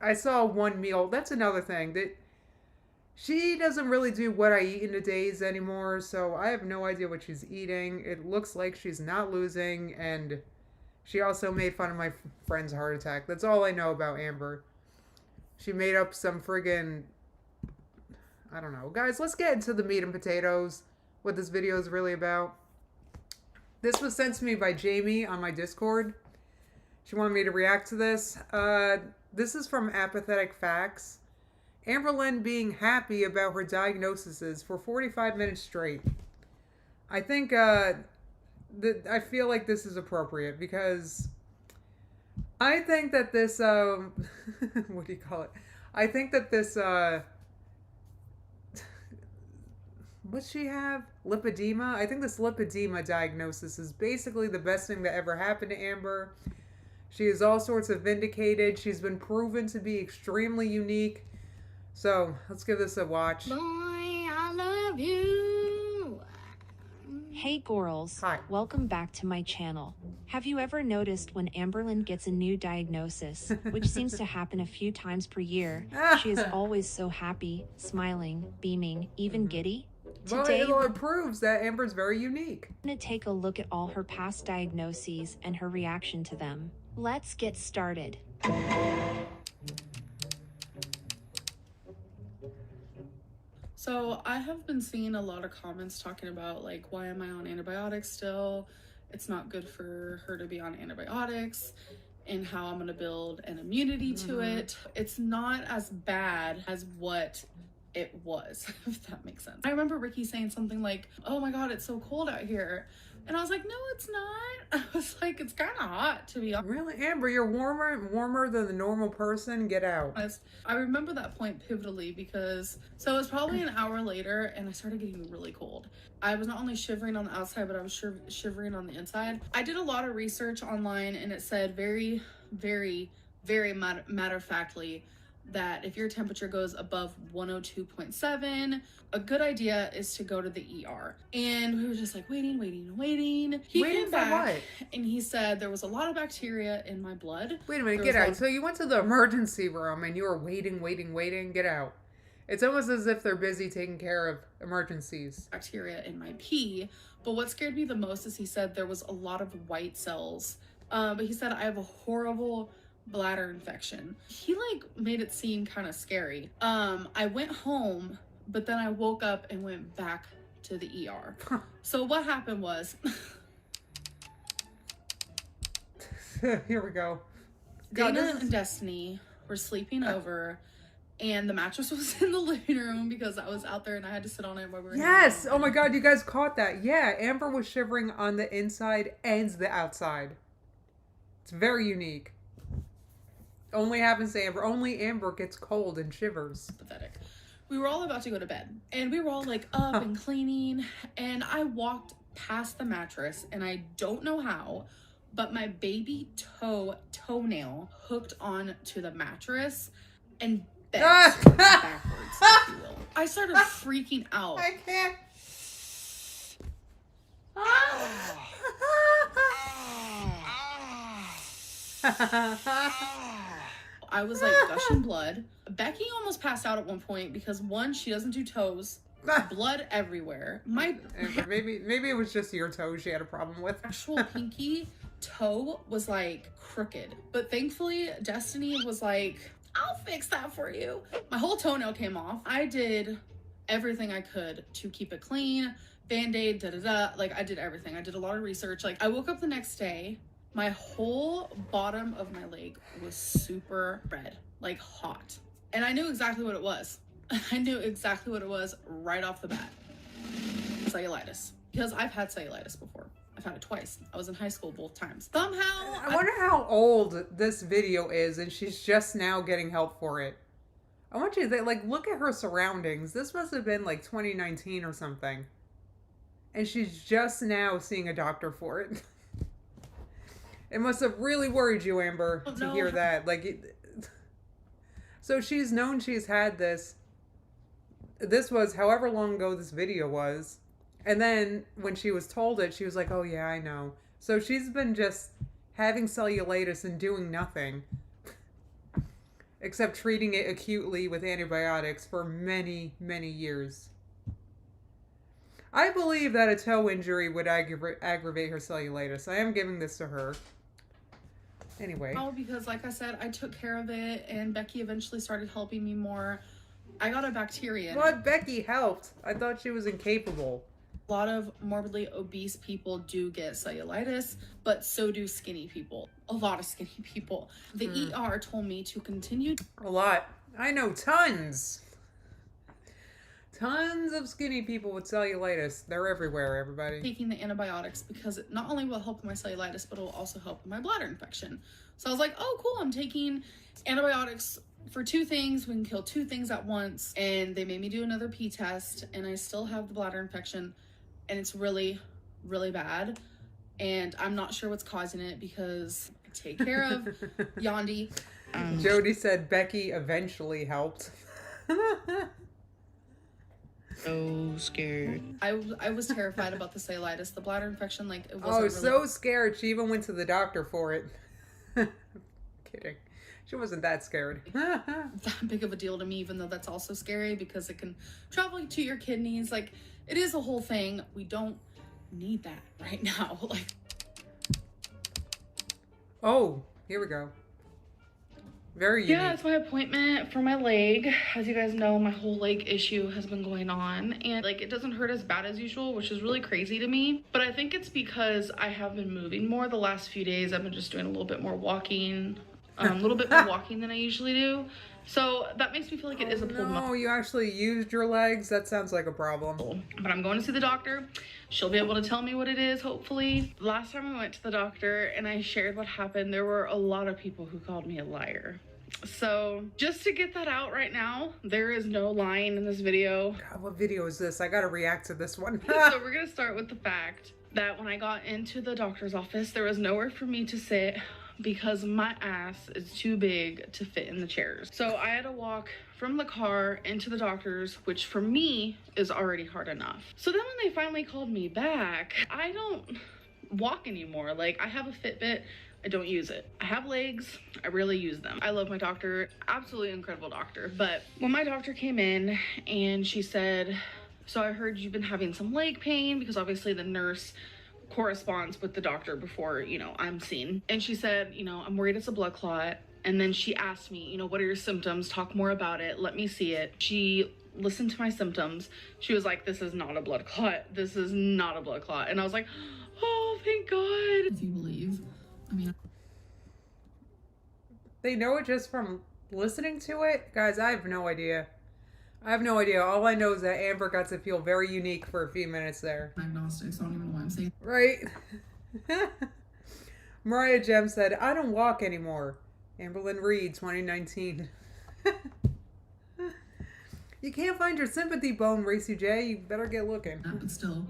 I saw one meal. That's another thing. That she doesn't really do what I eat in a days anymore, so I have no idea what she's eating. It looks like she's not losing, and she also made fun of my friend's heart attack. That's all I know about Amber. She made up some friggin'... I don't know. Guys, let's get into the meat and potatoes. What this video is really about. This was sent to me by Jamie on my Discord. She wanted me to react to this. This is from Apathetic Facts. Amberlynn being happy about her diagnoses for 45 minutes straight. I think, I feel like this is appropriate because I think that this, what do you call it? I think that this, what's she have? Lipedema? I think this lipedema diagnosis is basically the best thing that ever happened to Amber. She is all sorts of vindicated. She's been proven to be extremely unique. So, let's give this a watch. Boy, I love you. Hey girls, Hi. Welcome back to my channel. Have you ever noticed when Amberlynn gets a new diagnosis, which seems to happen a few times per year, she is always so happy, smiling, beaming, even giddy? Today, Well, it proves that Amber's very unique. we're going to take a look at all her past diagnoses and her reaction to them. Let's get started. So I have been seeing a lot of comments talking about like, why am I on antibiotics still? It's not good for her to be on antibiotics, and how I'm gonna build an immunity to it. It's not as bad as what it was, if that makes sense. I remember Ricky saying something like, oh my god, it's so cold out here. And I was like, no, it's not. I was like, it's kind of hot, to be honest. Really? Amber, you're warmer than the normal person? Get out. I remember that point pivotally because, so it was probably an hour later and I started getting really cold. I was not only shivering on the outside, but I was shivering on the inside. I did a lot of research online and it said very, very, very matter-of-factly that if your temperature goes above 102.7, a good idea is to go to the ER. And we were just like waiting. He came back and he said there was a lot of bacteria in my blood. Wait a minute, get out. So you went to the emergency room and you were waiting. Get out. It's almost as if they're busy taking care of emergencies. Bacteria in my pee. But what scared me the most is he said there was a lot of white cells. But he said I have a horrible bladder infection. He like made it seem kind of scary. I went home, but then I woke up and went back to the ER. So what happened was Here we go. Dana and Destiny were sleeping over and the mattress was in the living room because I was out there and I had to sit on it while we were Yes! Oh my god, you guys caught that. Yeah, Amber was shivering on the inside and the outside. It's very unique. Only happens to Amber. Only Amber gets cold and shivers. Pathetic. We were all about to go to bed and we were all like up and cleaning, and I walked past the mattress and I don't know how, but my baby toenail hooked on to the mattress and bent backwards, if you will. I started freaking out. I can't. I was like gushing blood. Becky almost passed out at one point because one, she doesn't do toes. Blood everywhere. Maybe it was just your toe she had a problem with. Actual pinky toe was like crooked, but thankfully Destiny was like, I'll fix that for you. My whole toenail came off. I did everything I could to keep it clean, band-aid, like I did everything. I did a lot of research. Like I woke up the next day, my whole bottom of my leg was super red, like hot, and I knew exactly what it was. I knew exactly what it was right off the bat. Cellulitis. Because I've had cellulitis before. I've had it twice. I was in high school both times. Somehow... I wonder how old this video is and she's just now getting help for it. I want you to, like, look at her surroundings. This must have been, like, 2019 or something. And she's just now seeing a doctor for it. It must have really worried you, Amber, to hear that. Like, so she's known she's had this. This was however long ago this video was. And then when she was told it, she was like, oh yeah, I know. So she's been just having cellulitis and doing nothing except treating it acutely with antibiotics for many, many years. I believe that a toe injury would aggravate her cellulitis. I am giving this to her. Anyway. Oh, because like I said, I took care of it and Becky eventually started helping me more. I got a bacteria. What? Becky helped. I thought she was incapable. A lot of morbidly obese people do get cellulitis, but so do skinny people. A lot of skinny people. The ER told me to continue. A lot. I know tons. Tons of skinny people with cellulitis. They're everywhere, everybody. Taking the antibiotics because it not only will help with my cellulitis, but it will also help with my bladder infection. So I was like, oh, cool. I'm taking antibiotics for two things. We can kill two things at once. And they made me do another P test and I still have the bladder infection and it's really, really bad. And I'm not sure what's causing it because I take care of Yandi. Jody said Becky eventually helped. So scared. I was terrified about the cellulitis, the bladder infection. Like it wasn't Oh, really... so scared. She even went to the doctor for it. Kidding. She wasn't that scared. that big of a deal to me, even though that's also scary because it can travel to your kidneys. Like it is a whole thing. We don't need that right now. Like, oh, here we go. Very unique. Yeah, it's my appointment for my leg. As you guys know, my whole leg issue has been going on and like it doesn't hurt as bad as usual, which is really crazy to me. But I think it's because I have been moving more the last few days. I've been just doing a little bit more walking, a little bit more walking than I usually do. So that makes me feel like it is a pulled muscle. No, you actually used your legs? That sounds like a problem. But I'm going to see the doctor. She'll be able to tell me what it is, hopefully. Last time I went to the doctor and I shared what happened, there were a lot of people who called me a liar. So just to get that out right now, there is no lying in this video. God, what video is this? I gotta react to this one. So we're gonna start with the fact that when I got into the doctor's office, there was nowhere for me to sit because my ass is too big to fit in the chairs. So I had to walk from the car into the doctor's, which for me is already hard enough. So then when they finally called me back, I don't walk anymore. Like I have a Fitbit, I don't use it. I have legs, I really use them. I love my doctor, absolutely incredible doctor. But when my doctor came in and she said, so I heard you've been having some leg pain, because obviously the nurse corresponds with the doctor before, you know, I'm seen. And she said, you know, I'm worried it's a blood clot. And then she asked me, you know, what are your symptoms? Talk more about it. Let me see it. She listened to my symptoms. She was like, this is not a blood clot. This is not a blood clot. And I was like, oh, thank God. If you believe. I mean, They know it just from listening to it? Guys, I have no idea. I have no idea. All I know is that Amber got to feel very unique for a few minutes there. diagnostics, I don't even know why I'm saying. Right? Mariah Jem said, I don't walk anymore. Amberlyn Reed, 2019. You can't find your sympathy bone, Racy J. You better get looking. But still.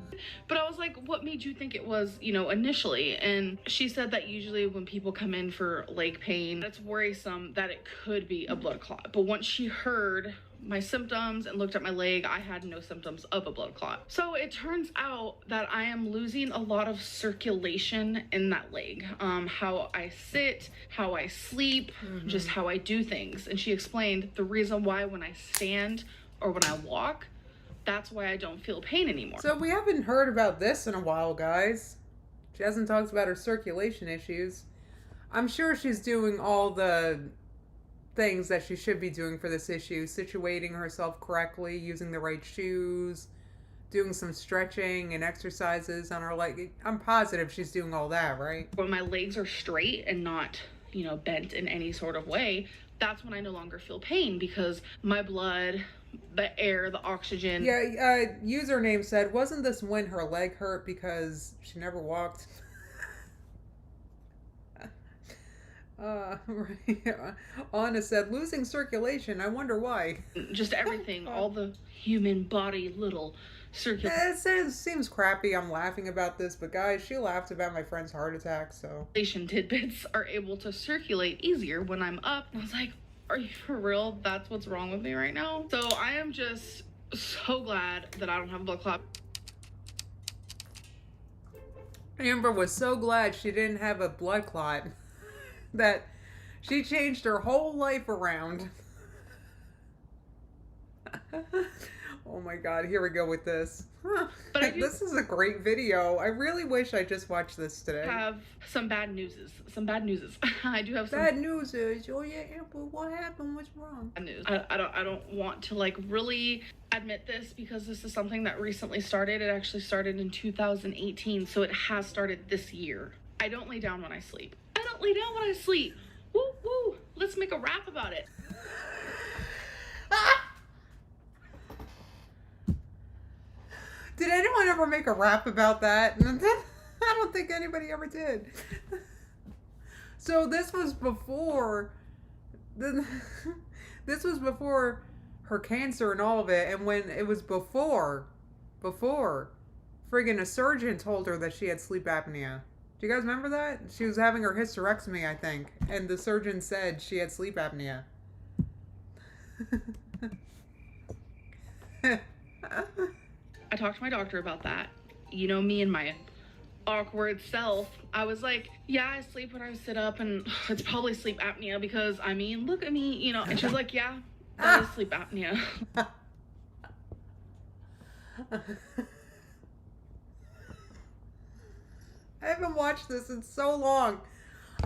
But I was like, what made you think it was, you know, initially? And she said that usually when people come in for leg pain, that's worrisome that it could be a blood clot. But once she heard my symptoms and looked at my leg, I had no symptoms of a blood clot. So it turns out that I am losing a lot of circulation in that leg. How I sit, how I sleep, just how I do things. And she explained the reason why when I stand or when I walk, that's why I don't feel pain anymore. So we haven't heard about this in a while, guys. She hasn't talked about her circulation issues. I'm sure she's doing all the things that she should be doing for this issue, situating herself correctly, using the right shoes, doing some stretching and exercises on her leg. I'm positive she's doing all that, right? When my legs are straight and not, you know, bent in any sort of way, that's when I no longer feel pain because my blood, the air, the oxygen. Yeah, username said, wasn't this when her leg hurt because she never walked? Right. Anna said, losing circulation. I wonder why. Just everything, all the human body little circulation. It seems crappy. I'm laughing about this, but guys, she laughed about my friend's heart attack, so. Tidbits are able to circulate easier when I'm up. And I was like, are you for real? That's what's wrong with me right now? So I am just so glad that I don't have a blood clot. Amber was so glad she didn't have a blood clot that she changed her whole life around. Oh my god, here we go with this. But this is a great video. I really wish I just watched this today. I have some bad news. I do have some bad news. Oh yeah, Amber, what happened? What's wrong? Bad news. I don't want to like really admit this because this is something that recently started. It actually started in 2018, so it has started this year. I don't lay down when I sleep. Lay down when I sleep. Woo woo. Let's make a rap about it. Did anyone ever make a rap about that? I don't think anybody ever did. So this was before this was before her cancer and all of it, and when it was before friggin' a surgeon told her that she had sleep apnea. Do you guys remember that? She was having her hysterectomy, I think, and the surgeon said she had sleep apnea. I talked to my doctor about that. You know me and my awkward self. I was like, yeah, I sleep when I sit up and it's probably sleep apnea because, I mean, look at me, you know. And she's like, yeah, that is sleep apnea. I haven't watched this in so long.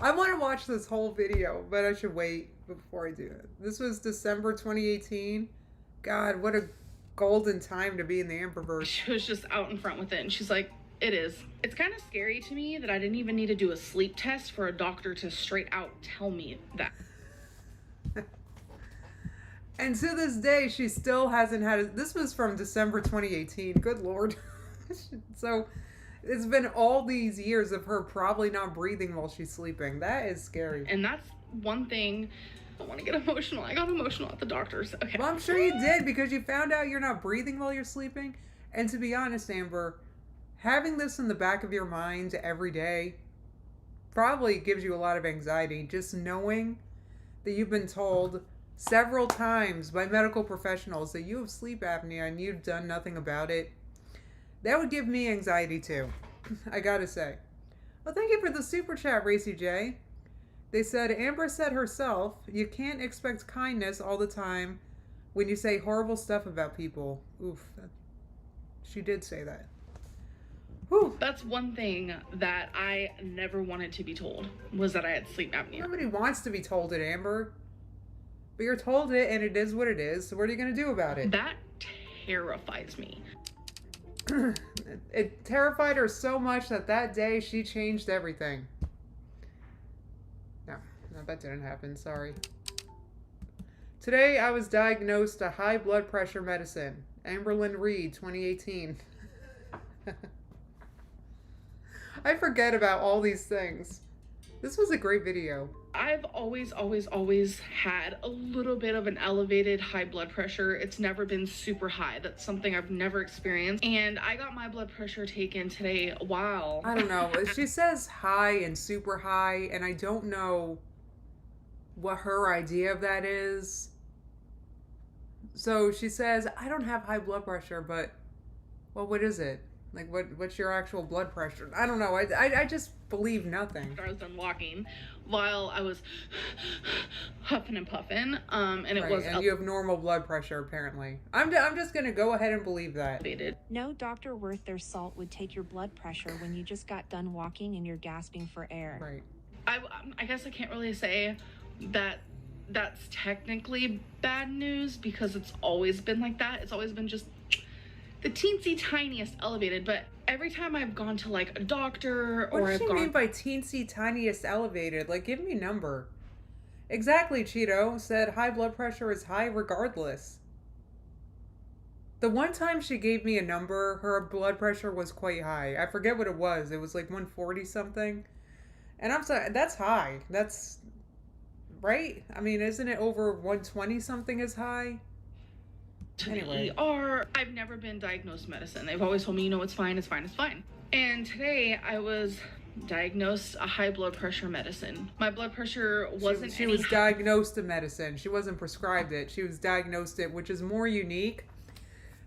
I want to watch this whole video, but I should wait before I do it. This was December 2018. God, what a golden time to be in the Amberverse. She was just out in front with it, and she's like, it is. It's kind of scary to me that I didn't even need to do a sleep test for a doctor to straight out tell me that. And to this day, she still hasn't had it. This was from December 2018. Good Lord. So it's been all these years of her probably not breathing while she's sleeping. That is scary. And that's one thing. I don't want to get emotional. I got emotional at the doctor's. Okay. Well, I'm sure you did because you found out you're not breathing while you're sleeping. And to be honest, Amber, having this in the back of your mind every day probably gives you a lot of anxiety. Just knowing that you've been told several times by medical professionals that you have sleep apnea and you've done nothing about it. That would give me anxiety too, I gotta say. Well, thank you for the super chat, Racy J. They said, Amber said herself, you can't expect kindness all the time when you say horrible stuff about people. Oof. She did say that. Whew. That's one thing that I never wanted to be told, was that I had sleep apnea. Nobody wants to be told it, Amber. But you're told it, and it is what it is, so what are you going to do about it? That terrifies me. It terrified her so much that day she changed everything. No, that didn't happen. Sorry. Today I was diagnosed a high blood pressure medicine. Amberlyn Reed, 2018. I forget about all these things. This was a great video. I've always had a little bit of an elevated high blood pressure. It's never been super high. That's something I've never experienced. And I got my blood pressure taken today. Wow. I don't know. She says high and super high, and I don't know what her idea of that is. So she says, I don't have high blood pressure, but, well, what is it? Like, what's your actual blood pressure? I don't know. I just believe nothing. I was done walking while I was huffing and puffing, and it Right, was and you have normal blood pressure, apparently. I'm just going to go ahead and believe that. elevated. No doctor worth their salt would take your blood pressure when you just got done walking and you're gasping for air. Right. I guess I can't really say that that's technically bad news because it's always been like that. It's always been just the teensy tiniest elevated, but every time I've gone to like a doctor or What does I've she gone mean by teensy tiniest elevated? Like, give me a number. Exactly, Cheeto said high blood pressure is high regardless. The one time she gave me a number, her blood pressure was quite high. I forget what it was. It was like 140 something. And I'm sorry, that's high. That's right? I mean, isn't it over 120 something is high? to Anyway. the ER. I've never been diagnosed medicine. They've always told me, you know, it's fine, it's fine, it's fine. And today I was diagnosed a high blood pressure medicine. My blood pressure wasn't She was diagnosed a medicine. She wasn't prescribed it. She was diagnosed it, which is more unique.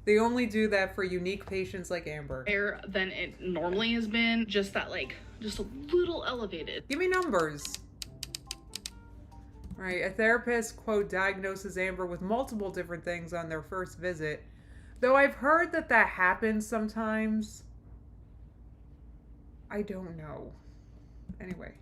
They only do that for unique patients like Amber. higher than it normally has been. Just that, like, just a little elevated. Give me numbers. Right, a therapist, quote, diagnoses Amber with multiple different things on their first visit. Though I've heard that happens sometimes. I don't know. Anyway.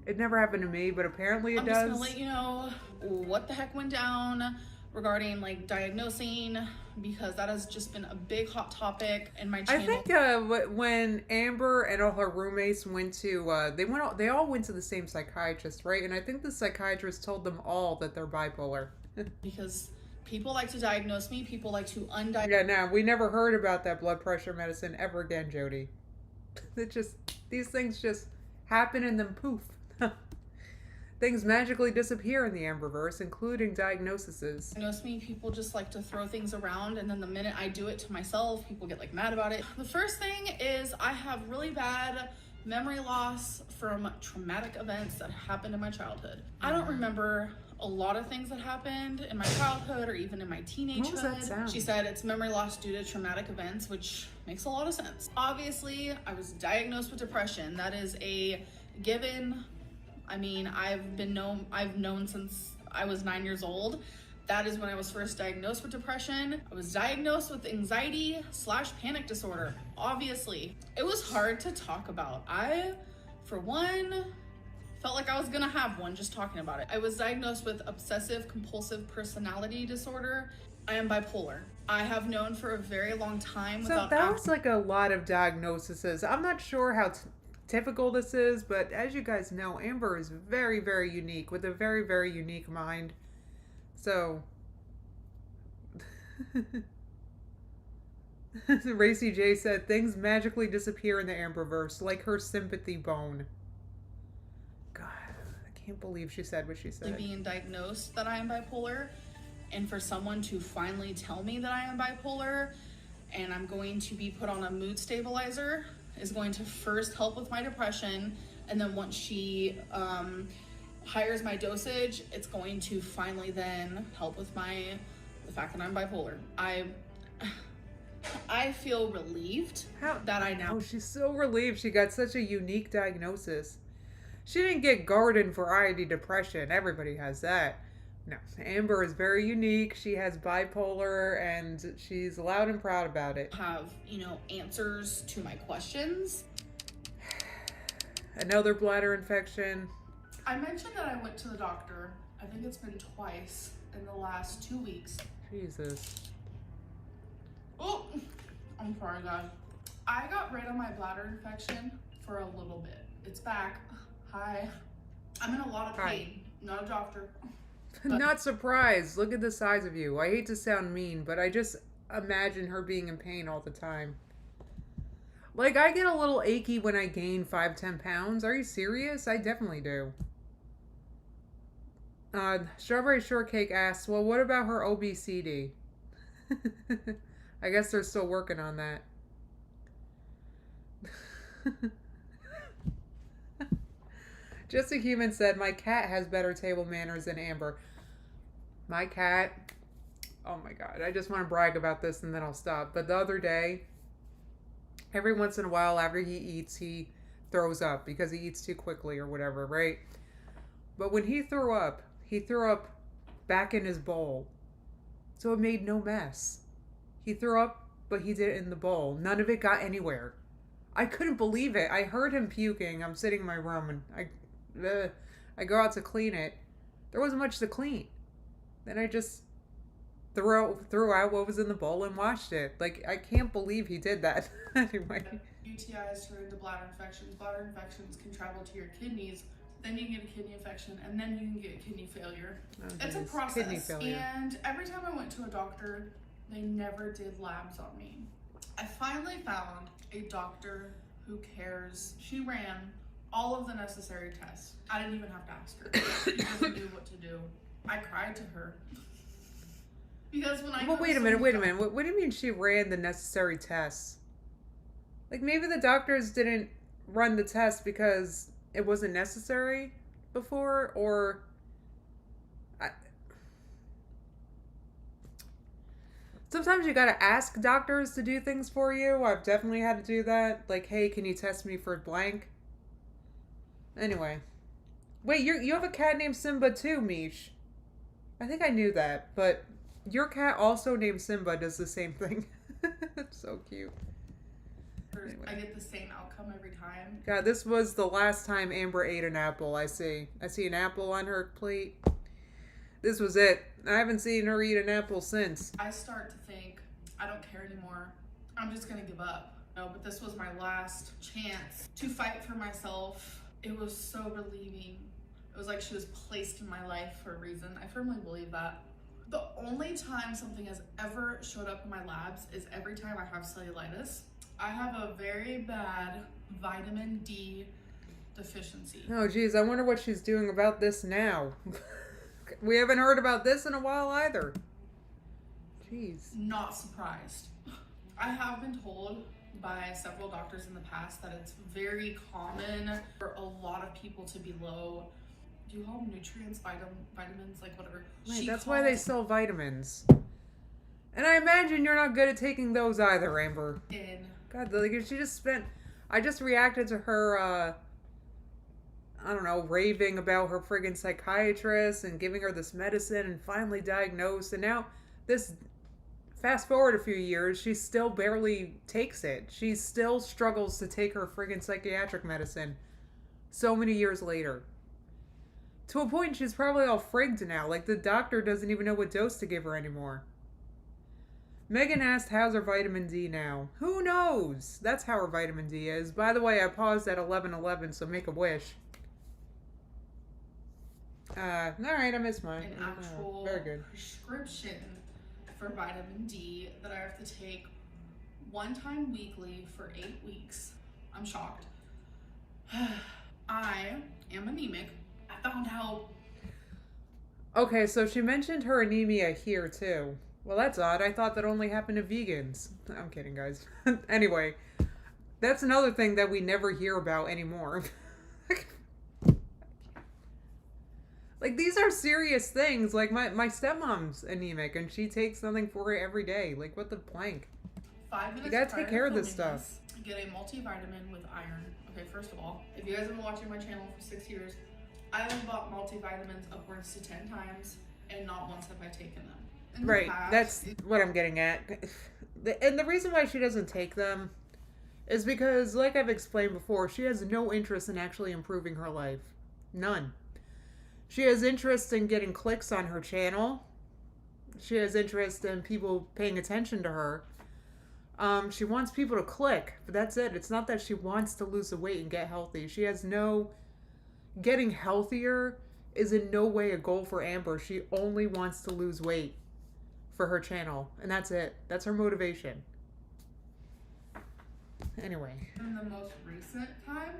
It never happened to me, but apparently it does. I'm just gonna let you know what the heck went down regarding like diagnosing, because that has just been a big hot topic in my channel. I think when Amber and all her roommates went to, they all went to the same psychiatrist, right? And I think the psychiatrist told them all that they're bipolar. Because people like to diagnose me, people like to undiagnose. Yeah, no, we never heard about that blood pressure medicine ever again, Jody. These things just happen and then poof. Things magically disappear in the Amberverse, including diagnoses. Diagnose me, people just like to throw things around, and then the minute I do it to myself, people get like mad about it. The first thing is I have really bad memory loss from traumatic events that happened in my childhood. I don't remember a lot of things that happened in my childhood or even in my teenagehood. What was that sound? She said it's memory loss due to traumatic events, which makes a lot of sense. Obviously, I was diagnosed with depression. That is a given. I mean, I've known since I was 9 years old. That is when I was first diagnosed with depression. I was diagnosed with anxiety/panic disorder. Obviously, it was hard to talk about. I, for one, felt like I was gonna have one just talking about it. I was diagnosed with obsessive compulsive personality disorder. I am bipolar. I have known for a very long time. So that was like a lot of diagnoses. I'm not sure how typical this is, but as you guys know, Amber is very, very unique with a very, very unique mind. So Racy J said things magically disappear in the Amberverse, like her sympathy bone. God, I can't believe she said what she said. Being diagnosed that I am bipolar, and for someone to finally tell me that I am bipolar and I'm going to be put on a mood stabilizer is going to first help with my depression, and then once she hires my dosage, it's going to finally then help with the fact that I'm bipolar. I feel relieved that I now. Oh, she's so relieved she got such a unique diagnosis. She didn't get garden variety depression. Everybody has that. No, Amber is very unique. She has bipolar, and she's loud and proud about it. Have, answers to my questions. Another bladder infection. I mentioned that I went to the doctor. I think it's been twice in the last 2 weeks. Jesus. Oh, I'm sorry, guys. I got rid of my bladder infection for a little bit. It's back. Hi. I'm in a lot of pain. Not a doctor. Not surprised. Look at the size of you. I hate to sound mean, but I just imagine her being in pain all the time. Like, I get a little achy when I gain 5-10 pounds. Are you serious? I definitely do. Strawberry Shortcake asks, well, what about her OBCD? I guess they're still working on that. Just a Human said, my cat has better table manners than Amber. My cat, oh my God, I just want to brag about this and then I'll stop. But the other day, every once in a while after he eats, he throws up because he eats too quickly or whatever, right? But when he threw up back in his bowl. So it made no mess. He threw up, but he did it in the bowl. None of it got anywhere. I couldn't believe it. I heard him puking. I'm sitting in my room and I go out to clean it. There wasn't much to clean. Then I just threw out what was in the bowl and washed it. Like, I can't believe he did that. Anyway. UTIs turn into bladder infections. Bladder infections can travel to your kidneys. Then you can get a kidney infection, and then you can get kidney failure. Oh, it's a geez. process. Kidney failure. And every time I went to a doctor, they never did labs on me. I finally found a doctor who cares. She ran all of the necessary tests. I didn't even have to ask her. She just knew what to do. I cried to her. Because when I Well, wait a minute. What do you mean she ran the necessary tests? Like, maybe the doctors didn't run the test because it wasn't necessary before, or sometimes you gotta ask doctors to do things for you. I've definitely had to do that. Like, hey, can you test me for blank? Anyway. Wait, you have a cat named Simba too, Mish. I think I knew that, but your cat also named Simba does the same thing. It's so cute. Anyway. I get the same outcome every time. God, this was the last time Amber ate an apple, I see. I see an apple on her plate. This was it. I haven't seen her eat an apple since. I start to think, I don't care anymore. I'm just gonna give up. No, but this was my last chance to fight for myself. It was so relieving. It was like she was placed in my life for a reason. I firmly believe that. The only time something has ever showed up in my labs is every time I have cellulitis. I have a very bad vitamin D deficiency. Oh, geez, I wonder what she's doing about this now. We haven't heard about this in a while either. Jeez. Not surprised. I have been told by several doctors in the past that it's very common for a lot of people to be low. Do you call them nutrients, vitamins, like whatever? Wait, that's why they sell vitamins. And I imagine you're not good at taking those either, Amber. God, like, she just spent... I just reacted to her, I don't know, raving about her friggin' psychiatrist and giving her this medicine and finally diagnosed. And now, this... Fast forward a few years, she still barely takes it. She still struggles to take her friggin' psychiatric medicine so many years later. To a point, she's probably all frigged now. Like, the doctor doesn't even know what dose to give her anymore. Megan asked, how's her vitamin D now? Who knows? That's how her vitamin D is. By the way, I paused at 11:11, so make a wish. Alright, I missed mine. An actual very good. prescription for vitamin D that I have to take one time weekly for 8 weeks. I'm shocked. I am anemic. I found out. Okay, so she mentioned her anemia here too. Well, that's odd. I thought that only happened to vegans. I'm kidding, guys. Anyway, that's another thing that we never hear about anymore. Like, these are serious things. Like, my stepmom's anemic, and she takes something for it every day. Like, what the plank? 5 minutes. You gotta take care of this stuff. Get a multivitamin with iron. Okay, first of all, if you guys have been watching my channel for 6 years, I have bought multivitamins upwards to 10 times, and not once have I taken them. Right, that's what I'm getting at. And the reason why she doesn't take them is because, like I've explained before, she has no interest in actually improving her life. None. She has interest in getting clicks on her channel. She has interest in people paying attention to her. She wants people to click, but that's it. It's not that she wants to lose the weight and get healthy. She has no... Getting healthier is in no way a goal for Amber. She only wants to lose weight for her channel, and that's it. That's her motivation. Anyway. In the most recent time,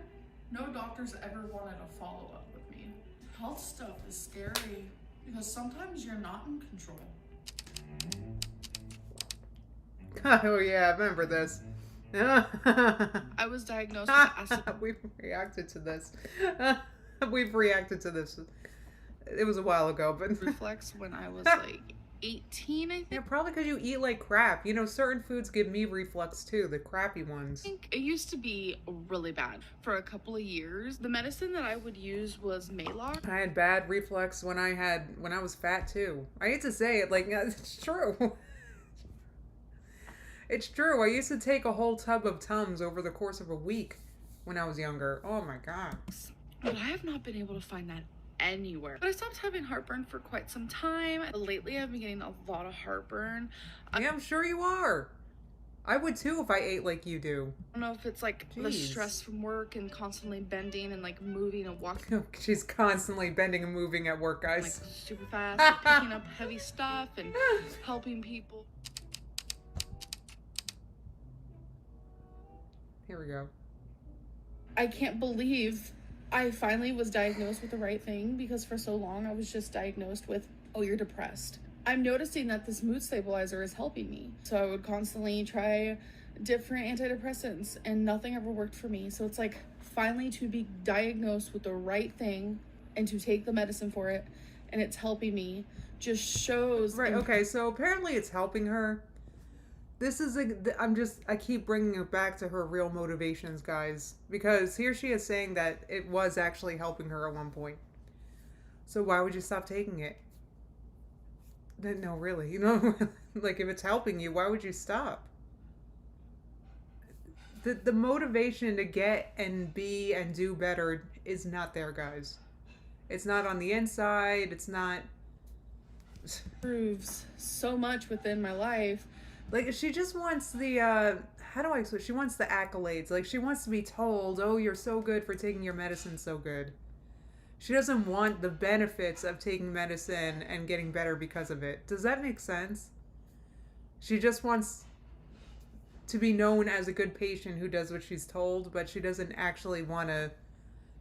no doctors ever wanted a follow-up with me. Health stuff is scary because sometimes you're not in control. Oh yeah, I remember this. I was diagnosed with acid We've reacted to this. We've reacted to this. It was a while ago, but reflux when I was like 18, I think. yeah, probably because you eat like crap. You know, certain foods give me reflux too, the crappy ones. I think it used to be really bad for a couple of years. The medicine that I would use was Maalox. I had bad reflux when I was fat too. I hate to say it, like it's true. It's true. I used to take a whole tub of Tums over the course of a week when I was younger. Oh my god. But I have not been able to find that anywhere. But I stopped having heartburn for quite some time. Lately, I've been getting a lot of heartburn. Yeah, I'm sure you are. I would too if I ate like you do. I don't know if it's like the stress from work and constantly bending and like moving and walking. She's constantly bending and moving at work, guys. Like super fast, and picking up heavy stuff and helping people. Here we go. I can't believe I finally was diagnosed with the right thing, because for so long I was just diagnosed with, oh, you're depressed. I'm noticing that this mood stabilizer is helping me. So I would constantly try different antidepressants and nothing ever worked for me. So it's like finally to be diagnosed with the right thing and to take the medicine for it and it's helping me just shows. Right, okay, so apparently it's helping her. This is I keep bringing it back to her real motivations, guys, because here she is saying that it was actually helping her at one point. So why would you stop taking it? No, really, you know, like if it's helping you, why would you stop? The motivation to get and be and do better is not there, guys. It's not on the inside. It's not. Proves so much within my life. Like, she just wants the, how do I explain? She wants the accolades. Like, she wants to be told, oh, you're so good for taking your medicine so good. She doesn't want the benefits of taking medicine and getting better because of it. Does that make sense? She just wants to be known as a good patient who does what she's told, but she doesn't actually want to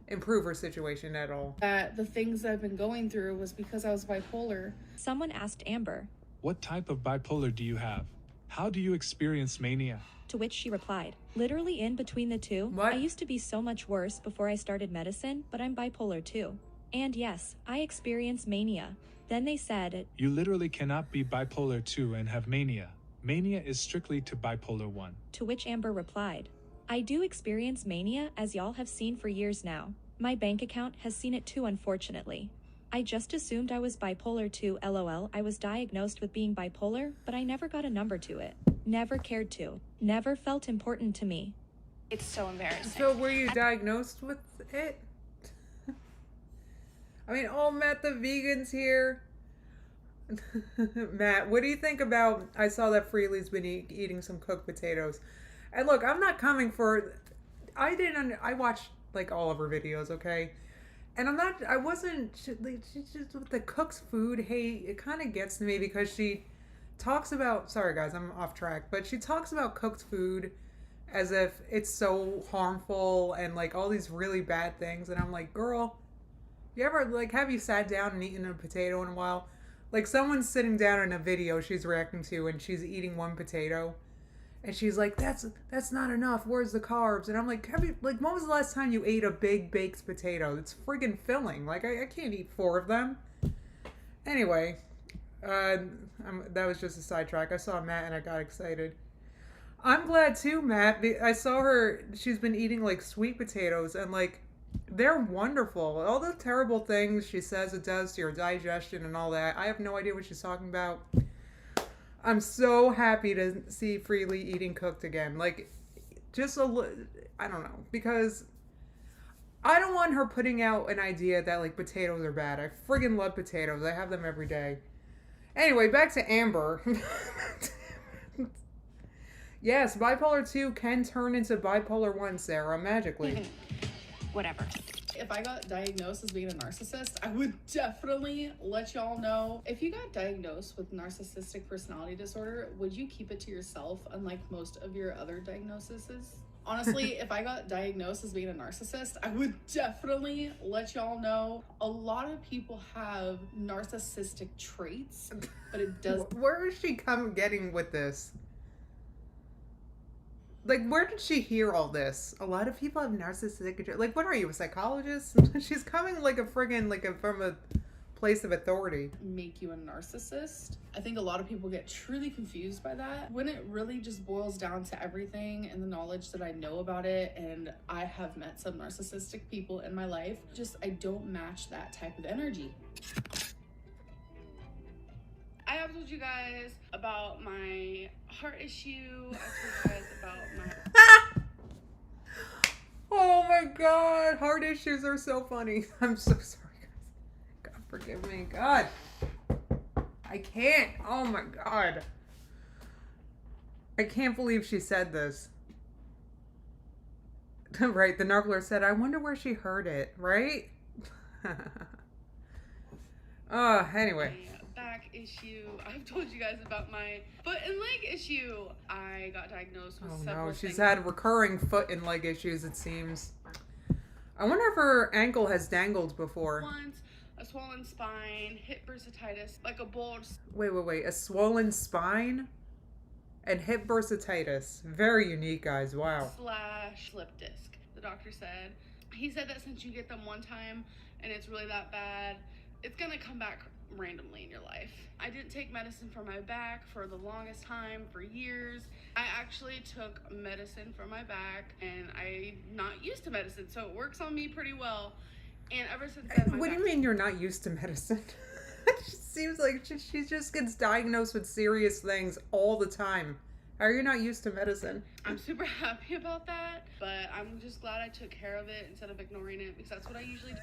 improve her situation at all. The things that I've been going through was because I was bipolar. Someone asked Amber, what type of bipolar do you have? How do you experience mania? to which she replied, literally in between the two. What? I used to be so much worse before I started medicine, but I'm bipolar too. And yes, I experience mania. Then they said, You literally cannot be bipolar 2 and have mania. Mania is strictly to bipolar 1. to which Amber replied, I do experience mania, as y'all have seen for years now. My bank account has seen it too, unfortunately. I just assumed I was bipolar 2, lol. I was diagnosed with being bipolar, but I never got a number to it. Never cared to. Never felt important to me. It's so embarrassing. So were you diagnosed with it? I mean, oh, Matt the vegan's here. Matt, what do you think about, I saw that Freely's been eating some cooked potatoes. And look, I'm not coming for, I watched like all of her videos, okay? And I wasn't, she just, with the cooked food hate, it kind of gets to me because she talks about, sorry guys, I'm off track, but she talks about cooked food as if it's so harmful and like all these really bad things. And I'm like, girl, you ever, like, have you sat down and eaten a potato in a while? Like, someone's sitting down in a video she's reacting to and she's eating one potato. And she's like, that's not enough. Where's the carbs? And I'm like, when was the last time you ate a big baked potato? It's friggin' filling. Like, I can't eat 4 of them. Anyway, that was just a sidetrack. I saw Matt and I got excited. I'm glad too, Matt. I saw her, she's been eating like sweet potatoes and like, they're wonderful. All the terrible things she says it does to your digestion and all that. I have no idea what she's talking about. I'm so happy to see Freely eating cooked again. Like, just I don't know. Because I don't want her putting out an idea that, like, potatoes are bad. I friggin' love potatoes. I have them every day. Anyway, back to Amber. Yes, bipolar 2 can turn into bipolar 1, Sarah, magically. Whatever. If I got diagnosed as being a narcissist, I would definitely let y'all know. If you got diagnosed with narcissistic personality disorder, would you keep it to yourself, unlike most of your other diagnoses? Honestly, if I got diagnosed as being a narcissist, I would definitely let y'all know. A lot of people have narcissistic traits, but it does. Where is she getting with this? Like, where did she hear all this? A lot of people have narcissistic. Like, what are you, a psychologist? She's coming like a friggin' from a place of authority. Make you a narcissist. I think a lot of people get truly confused by that when it really just boils down to everything and the knowledge that I know about it. And I have met some narcissistic people in my life. Just, I don't match that type of energy. I have told you guys about my heart issue. I told you guys about my... Oh my god, heart issues are so funny. I'm so sorry, guys. God forgive me. God. I can't. Oh my god. I can't believe she said this. Right, the narcler said, I wonder where she heard it, right? Anyway. Back issue. I've told you guys about my foot and leg issue. I got diagnosed with several things. She's had recurring foot and leg issues, it seems. I wonder if her ankle has dangled before. Once, a swollen spine, hip bursitis, like a bulge. Wait. A swollen spine and hip bursitis. Very unique, guys. Wow. / slip disc. The doctor said. He said that since you get them one time and it's really that bad, it's gonna come back randomly in your life. I didn't take medicine for my back for the longest time, for years. I actually took medicine for my back and I'm not used to medicine, so it works on me pretty well. And ever since then, what do you mean you're not used to medicine? It just seems like she just gets diagnosed with serious things all the time. How are you not used to medicine? I'm super happy about that, but I'm just glad I took care of it instead of ignoring it, because that's what I usually do.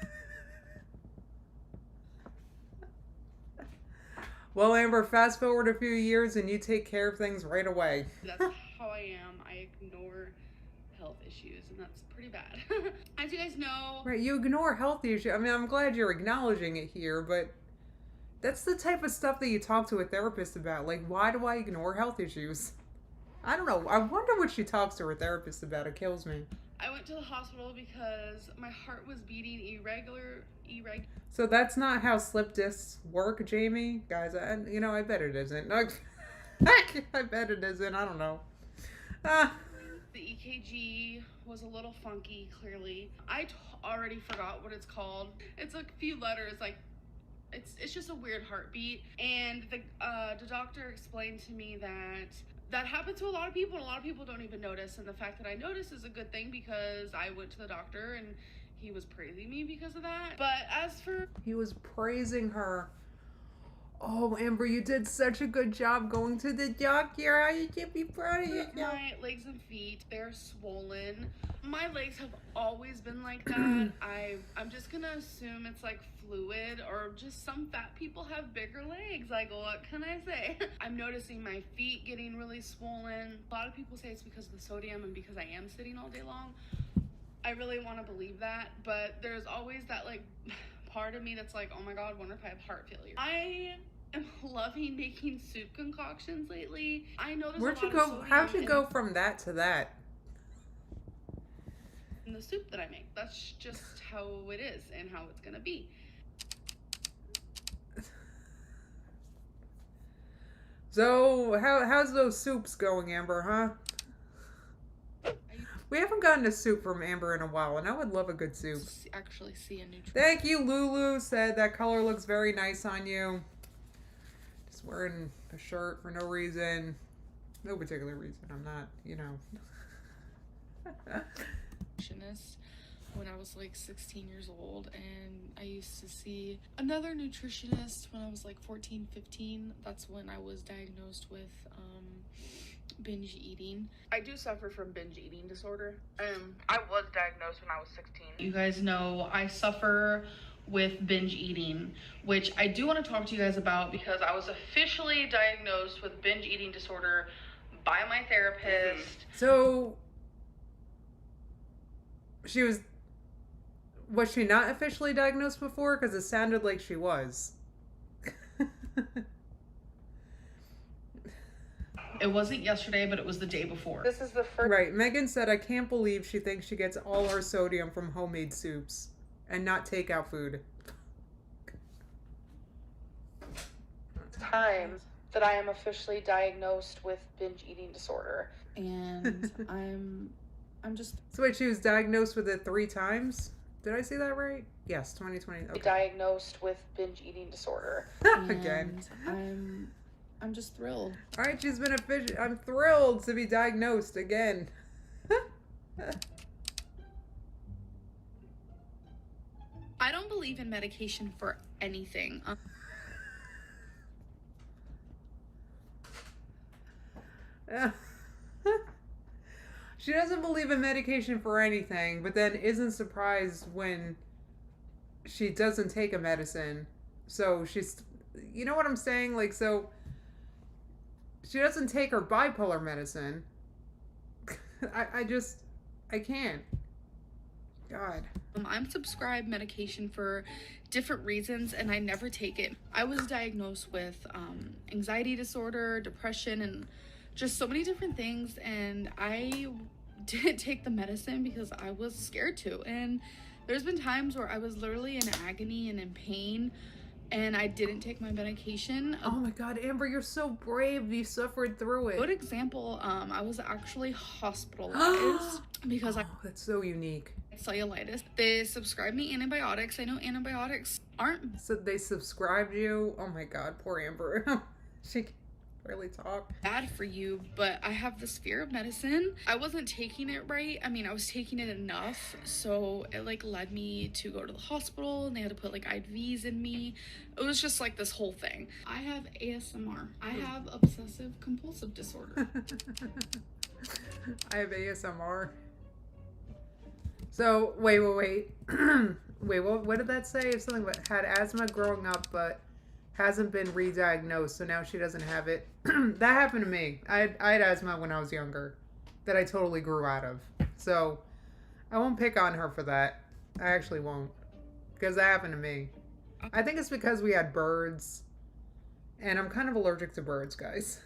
Well, Amber, fast forward a few years and you take care of things right away. That's how I am. I ignore health issues, and that's pretty bad. As you guys know... Right, you ignore health issues. I mean, I'm glad you're acknowledging it here, but that's the type of stuff that you talk to a therapist about. Like, why do I ignore health issues? I don't know. I wonder what she talks to her therapist about. It kills me. I went to the hospital because my heart was beating irregular. So that's not how slip discs work, Jamie? Guys, I bet it isn't. I bet it isn't. I don't know. The EKG was a little funky, clearly. I already forgot what it's called. It's a few letters, like, it's just a weird heartbeat. And the doctor explained to me that happens to a lot of people, and a lot of people don't even notice. And the fact that I notice is a good thing, because I went to the doctor and he was praising me because of that. But as for... He was praising her. Oh, Amber, you did such a good job going to the doctor. You should be proud of yourself. My legs and feet, they're swollen. My legs have always been like that. I'm just gonna assume it's like fluid, or just some fat people have bigger legs. Like, what can I say? I'm noticing my feet getting really swollen. A lot of people say it's because of the sodium and because I am sitting all day long. I really want to believe that, but there's always that like part of me that's like, oh my god, wonder if I have heart failure. I am loving making soup concoctions lately. I know there's Where'd you go? How'd you go from that to that? In the soup that I make. That's just how it is and how it's gonna be. So how's those soups going, Amber, huh? We haven't gotten a soup from Amber in a while, and I would love a good soup. Actually see a nutrient. Thank you, Lulu. Said that color looks very nice on you. Just wearing a shirt for no reason. No particular reason. I'm not, Nutritionist when I was like 16 years old, and I used to see another nutritionist when I was like 14, 15. That's when I was diagnosed with binge eating. I do suffer from binge eating disorder. I was diagnosed when I was 16. You guys know I suffer with binge eating, which I do want to talk to you guys about, because I was officially diagnosed with binge eating disorder by my therapist. So was she not officially diagnosed before? Because it sounded like she was. It wasn't yesterday, but it was the day before. This is the first. Right. Megan said, I can't believe she thinks she gets all her sodium from homemade soups and not takeout food. Time that I am officially diagnosed with binge eating disorder. And I'm just So wait, she was diagnosed with it 3 times? Did I say that right? Yes, 2020. Okay. Diagnosed with binge eating disorder. Again. I'm just thrilled. All right, she's been I'm thrilled to be diagnosed again. I don't believe in medication for anything. She doesn't believe in medication for anything, but then isn't surprised when she doesn't take a medicine. So she's, you know what I'm saying? Like, so she doesn't take her bipolar medicine. I can't. God. I'm subscribed medication for different reasons and I never take it. I was diagnosed with anxiety disorder, depression, and just so many different things, and I didn't take the medicine because I was scared to. And there's been times where I was literally in agony and in pain and I didn't take my medication. Oh my God, Amber, you're so brave. You suffered through it. Good example, I was actually hospitalized because that's so unique. Cellulitis. They subscribed me antibiotics. I know antibiotics aren't So they subscribed you? Oh my God, poor Amber. She can't really talk. Bad for you, but I have this fear of medicine. I wasn't taking it right. I mean, I was taking it enough, so it like led me to go to the hospital and they had to put like IVs in me. It was just like this whole thing. I have ASMR. I have obsessive compulsive disorder. I have ASMR. So, wait. Wait, what did that say? It's something about had asthma growing up, but hasn't been re-diagnosed, so now she doesn't have it. That happened to me. I had asthma when I was younger that I totally grew out of. So, I won't pick on her for that. I actually won't. Because that happened to me. I think it's because we had birds, and I'm kind of allergic to birds, guys.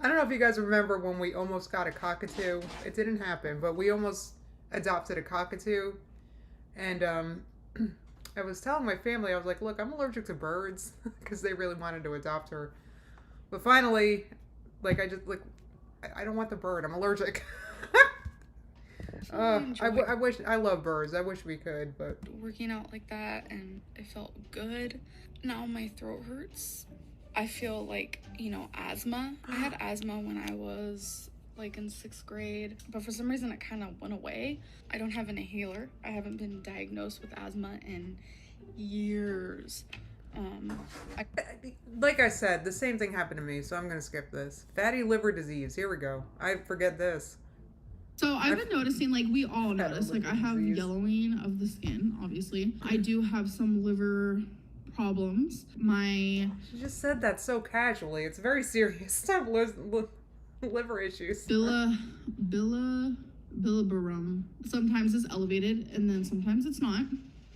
I don't know if you guys remember when we almost got a cockatoo. It didn't happen, but we almost adopted a cockatoo. And I was telling my family, I was like, look, I'm allergic to birds because they really wanted to adopt her. But finally, like, I don't want the bird. I'm allergic. I love birds. I wish we could, but working out like that, and it felt good. Now my throat hurts. I feel like, you know, asthma. I had asthma when I was like in 6th grade, but for some reason it kind of went away. I don't have an inhaler. I haven't been diagnosed with asthma in years. Like I said, the same thing happened to me, so I'm gonna skip this. Fatty liver disease. Here we go. I forget this. So I've been noticing, like we all notice, like I have yellowing of the skin, obviously. I do have some liver problems. She just said that so casually. It's very serious. I have liver issues. Bilirubin. Sometimes it's elevated and then sometimes it's not.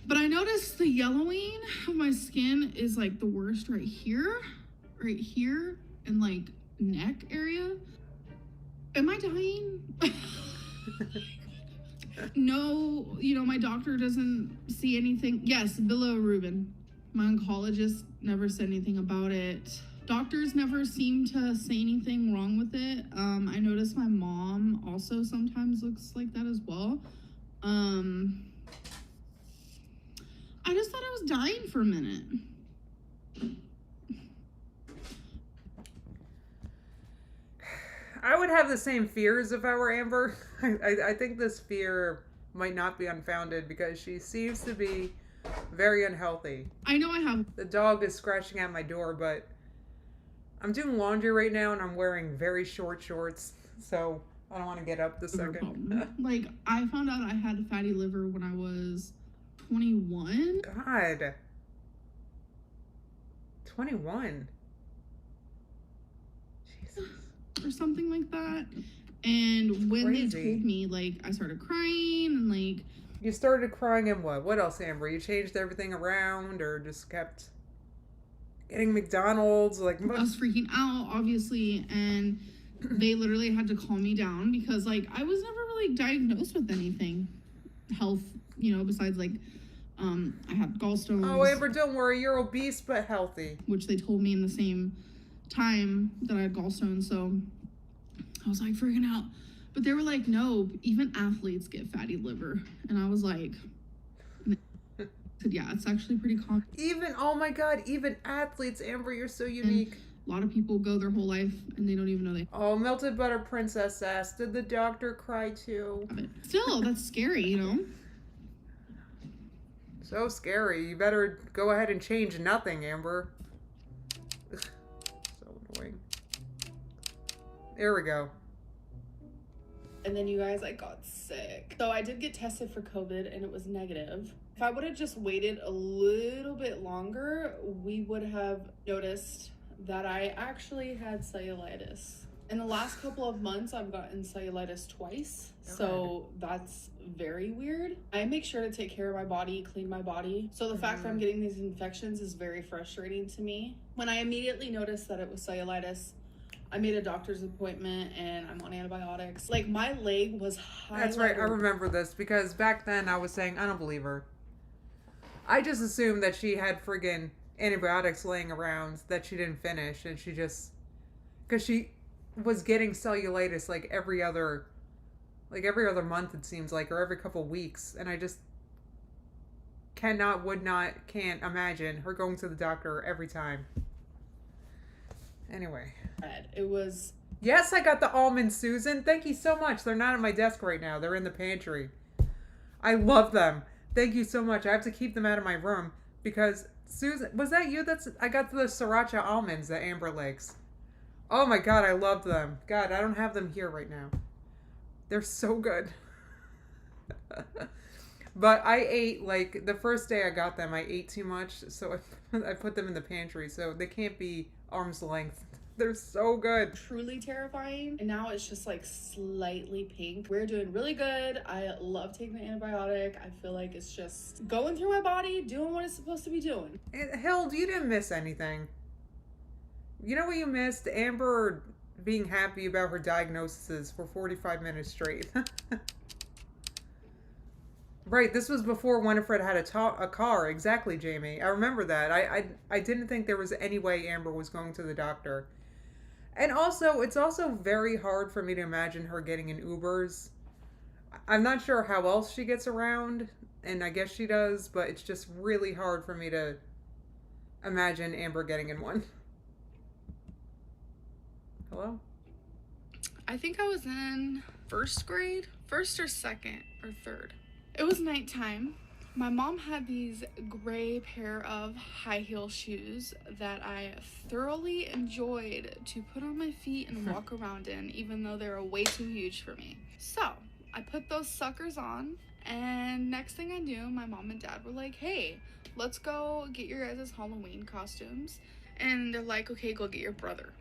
But I noticed the yellowing of my skin is like the worst right here, and like neck area. Am I dying? No, you know, my doctor doesn't see anything. Yes, bilirubin. My oncologist never said anything about it. Doctors never seem to say anything wrong with it. I noticed my mom also sometimes looks like that as well. I just thought I was dying for a minute. I would have the same fears if I were Amber. I think this fear might not be unfounded because she seems to be very unhealthy. I know I have. The dog is scratching at my door, but I'm doing laundry right now and I'm wearing very short shorts, so I don't want to get up this second. Like, I found out I had a fatty liver when I was 21. God. 21. Jesus. Or something like that. And when they told me, like, I started crying and like... You started crying and what? What else, Amber? You changed everything around or just kept Getting McDonald's, like... I was freaking out, obviously, and they literally had to calm me down because, like, I was never really diagnosed with anything health, you know, besides, like, I had gallstones. Oh, Amber, don't worry. You're obese but healthy. Which they told me in the same time that I had gallstones, so I was, like, freaking out. But they were like, no, even athletes get fatty liver. And I was like... Yeah, it's actually pretty common. Even, oh my God, even athletes, Amber, you're so unique. And a lot of people go their whole life and they don't even know they Oh, melted butter princess asked, did the doctor cry too? have it. Still, that's scary, you know? So scary. You better go ahead and change nothing, Amber. Ugh, so annoying. There we go. And then you guys, I got sick. So I did get tested for COVID and it was negative. If I would have just waited a little bit longer, we would have noticed that I actually had cellulitis. In the last couple of months, I've gotten cellulitis twice. So that's very weird. I make sure to take care of my body, clean my body. So the fact that I'm getting these infections is very frustrating to me. When I immediately noticed that it was cellulitis, I made a doctor's appointment and I'm on antibiotics. Like, my leg was highlighted. That's right. I remember this because back then I was saying, I don't believe her. I just assumed that she had friggin' antibiotics laying around that she didn't finish, and she just... Because she was getting cellulitis like every other month, it seems like, or every couple weeks, and I just can't imagine her going to the doctor every time. Anyway. It was... Yes, I got the almonds, Susan. Thank you so much. They're not at my desk right now. They're in the pantry. I love them. Thank you so much. I have to keep them out of my room because, Susan, was that you? I got the sriracha almonds that Amber likes. Oh my God, I love them. God, I don't have them here right now. They're so good. But I ate, like, the first day I got them, I ate too much, so I put them in the pantry, so they can't be arm's length. They're so good. Truly terrifying. And now it's just like slightly pink. We're doing really good. I love taking the antibiotic. I feel like it's just going through my body, doing what it's supposed to be doing. Hild, you didn't miss anything. You know what you missed? Amber being happy about her diagnoses for 45 minutes straight. Right, this was before Winifred had a car. Exactly, Jamie. I remember that. I didn't think there was any way Amber was going to the doctor. And also, it's also very hard for me to imagine her getting in Ubers. I'm not sure how else she gets around, and I guess she does, but it's just really hard for me to imagine Amber getting in one. Hello? I think I was in first grade, first or second or third. It was nighttime. My mom had these gray pair of high heel shoes that I thoroughly enjoyed to put on my feet and walk around in, even though they were way too huge for me. So I put those suckers on, and next thing I knew, my mom and dad were like, hey, let's go get your guys' Halloween costumes. And they're like, okay, go get your brother.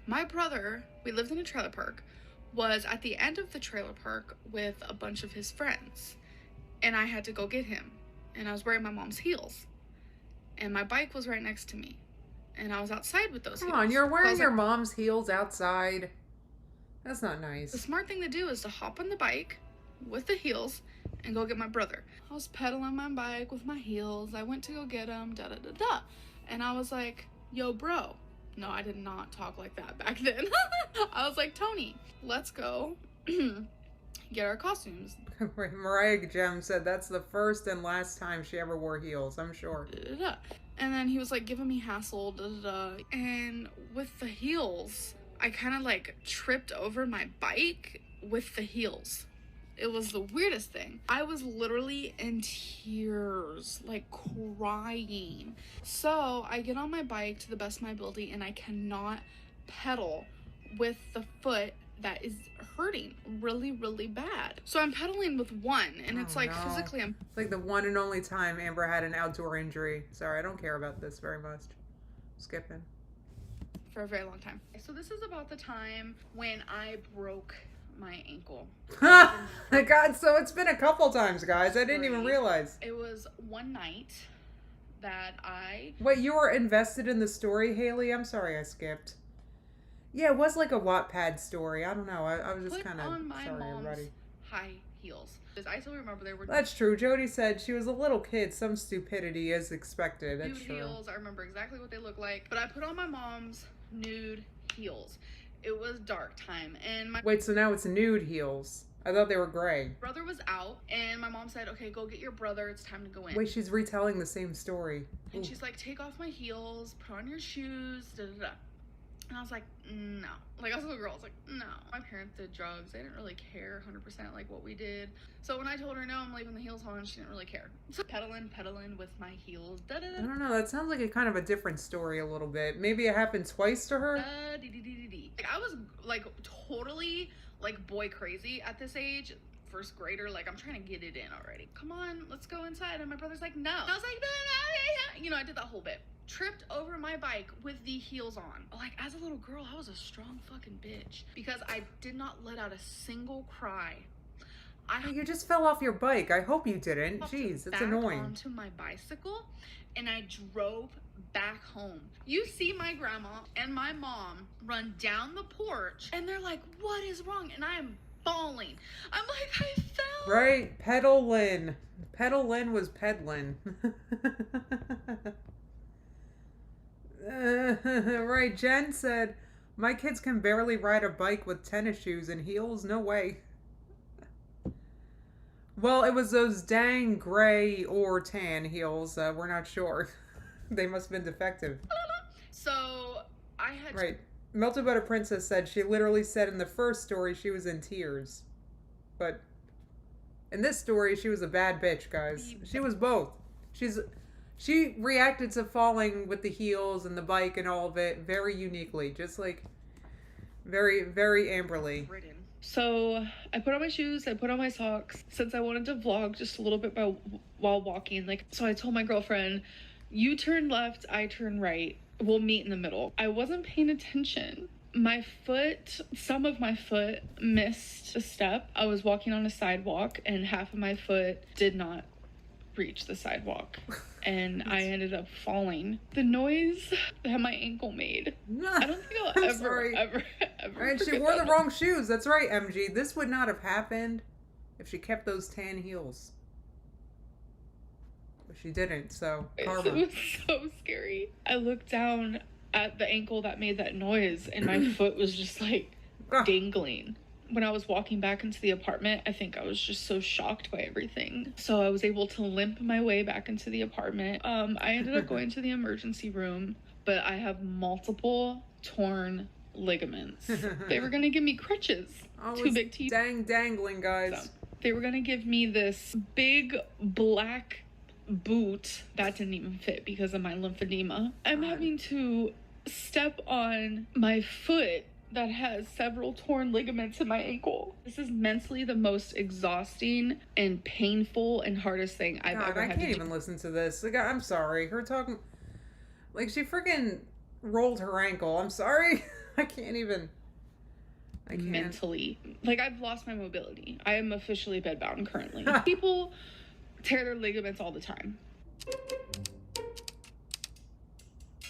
My brother, we lived in a trailer park, was at the end of the trailer park with a bunch of his friends. And I had to go get him. And I was wearing my mom's heels. And my bike was right next to me. And I was outside with those heels. Come on, you're wearing your mom's heels outside. That's not nice. The smart thing to do is to hop on the bike with the heels and go get my brother. I was pedaling my bike with my heels. I went to go get him, da-da-da-da. And I was like, yo, bro. No, I did not talk like that back then. I was like, Tony, let's go get our costumes. Mariah Jem said that's the first and last time she ever wore heels, I'm sure. Da-da-da. And then he was like giving me hassle, da-da-da. And with the heels, I kind of like tripped over my bike with the heels. It was the weirdest thing. I was literally in tears, like crying. So I get on my bike to the best of my ability and I cannot pedal with the foot that is hurting really, really bad. So I'm pedaling with one and it's like physically I'm... It's like the one and only time Amber had an outdoor injury. Sorry, I don't care about this very much. Skipping. For a very long time. So this is about the time when I broke my ankle. God, so it's been a couple times, guys. I didn't even realize. It was one night that I... Wait, you were invested in the story, Haley? I'm sorry I skipped. Yeah, it was like a Wattpad story. I don't know. I was just kind of sorry, everybody. High heels. I still remember there were... That's true. Jody said she was a little kid. Some stupidity is expected. That's nude true. Heels. I remember exactly what they looked like. But I put on my mom's nude heels. It was dark time, and my... Wait, so now it's nude heels. I thought they were gray. brother was out, and my mom said, okay, go get your brother. It's time to go in. Wait, she's retelling the same story. And she's like, take off my heels, put on your shoes, da da da. And I was like, no. Like, I was a little girl. I was like, no. My parents did drugs. They didn't really care 100% like what we did. So when I told her, no, I'm leaving the heels on, she didn't really care. So pedaling with my heels. Da, da, da. I don't know. That sounds like a kind of a different story a little bit. Maybe it happened twice to her? Like, I was, like, totally, like, boy crazy at this age. First grader, like, I'm trying to get it in already. Come on, let's go inside. And my brother's like, no. And I was like, no. You know, I did that whole bit. Tripped over my bike with the heels on. Like, as a little girl, I was a strong fucking bitch because I did not let out a single cry. You just fell off your bike. I hope you didn't. Jeez, it's annoying. Onto my bicycle, and I drove back home. You see my grandma and my mom run down the porch, and they're like, what is wrong? And I am bawling. I'm like, I fell. Right, pedalin'. Pedalin' was peddling. Right, Jen said, my kids can barely ride a bike with tennis shoes and heels. No way. Well, it was those dang gray or tan heels. We're not sure. They must have been defective. So I had... Right. Melted Butter Princess said she literally said in the first story she was in tears. But in this story, she was a bad bitch, guys. She was both. She reacted to falling with the heels and the bike and all of it very uniquely. Just like very, very Amberly. So I put on my shoes, I put on my socks, since I wanted to vlog just a little bit while walking. Like, so I told my girlfriend, you turn left, I turn right. We'll meet in the middle. I wasn't paying attention. My foot, some of my foot missed a step. I was walking on a sidewalk and half of my foot did not reach the sidewalk. And I ended up falling. The noise that my ankle made. I don't think I'll ever. Right, she wore the wrong shoes. That's right, MG. This would not have happened if she kept those tan heels. But she didn't, so karma. It was so scary. I looked down at the ankle that made that noise, and my foot was just like dangling. When I was walking back into the apartment, I think I was just so shocked by everything. So I was able to limp my way back into the apartment. I ended up going to the emergency room, but I have multiple torn ligaments. They were going to give me crutches. Too big teeth. Dangling, guys. So they were going to give me this big black boot that didn't even fit because of my lymphedema. I'm having to step on my foot that has several torn ligaments in my ankle. This is mentally the most exhausting and painful and hardest thing I've ever had to do. I can't even listen to this. Like, I'm sorry. Her talking... Like, she freaking rolled her ankle. I'm sorry. I can't even... I can't. Mentally. Like, I've lost my mobility. I am officially bedbound currently. People tear their ligaments all the time.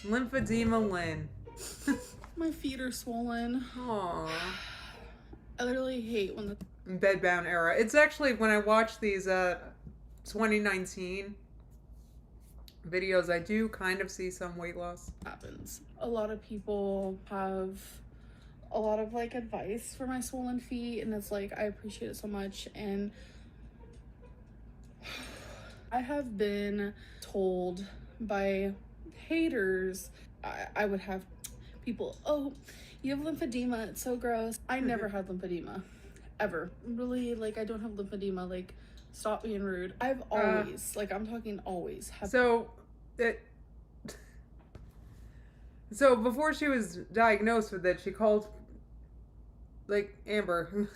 Lymphedema Lynn. My feet are swollen. Aww. I literally hate when the bedbound era. It's actually when I watch these 2019 videos, I do kind of see some weight loss. Happens. A lot of people have a lot of like advice for my swollen feet, and it's like I appreciate it so much. And I have been told by haters I would have people, oh, you have lymphedema, it's so gross. I never had lymphedema, ever. Really, like, I don't have lymphedema. Like, stop being rude. I've always, like, I'm talking always. So before she was diagnosed with it, she called, like, Amber.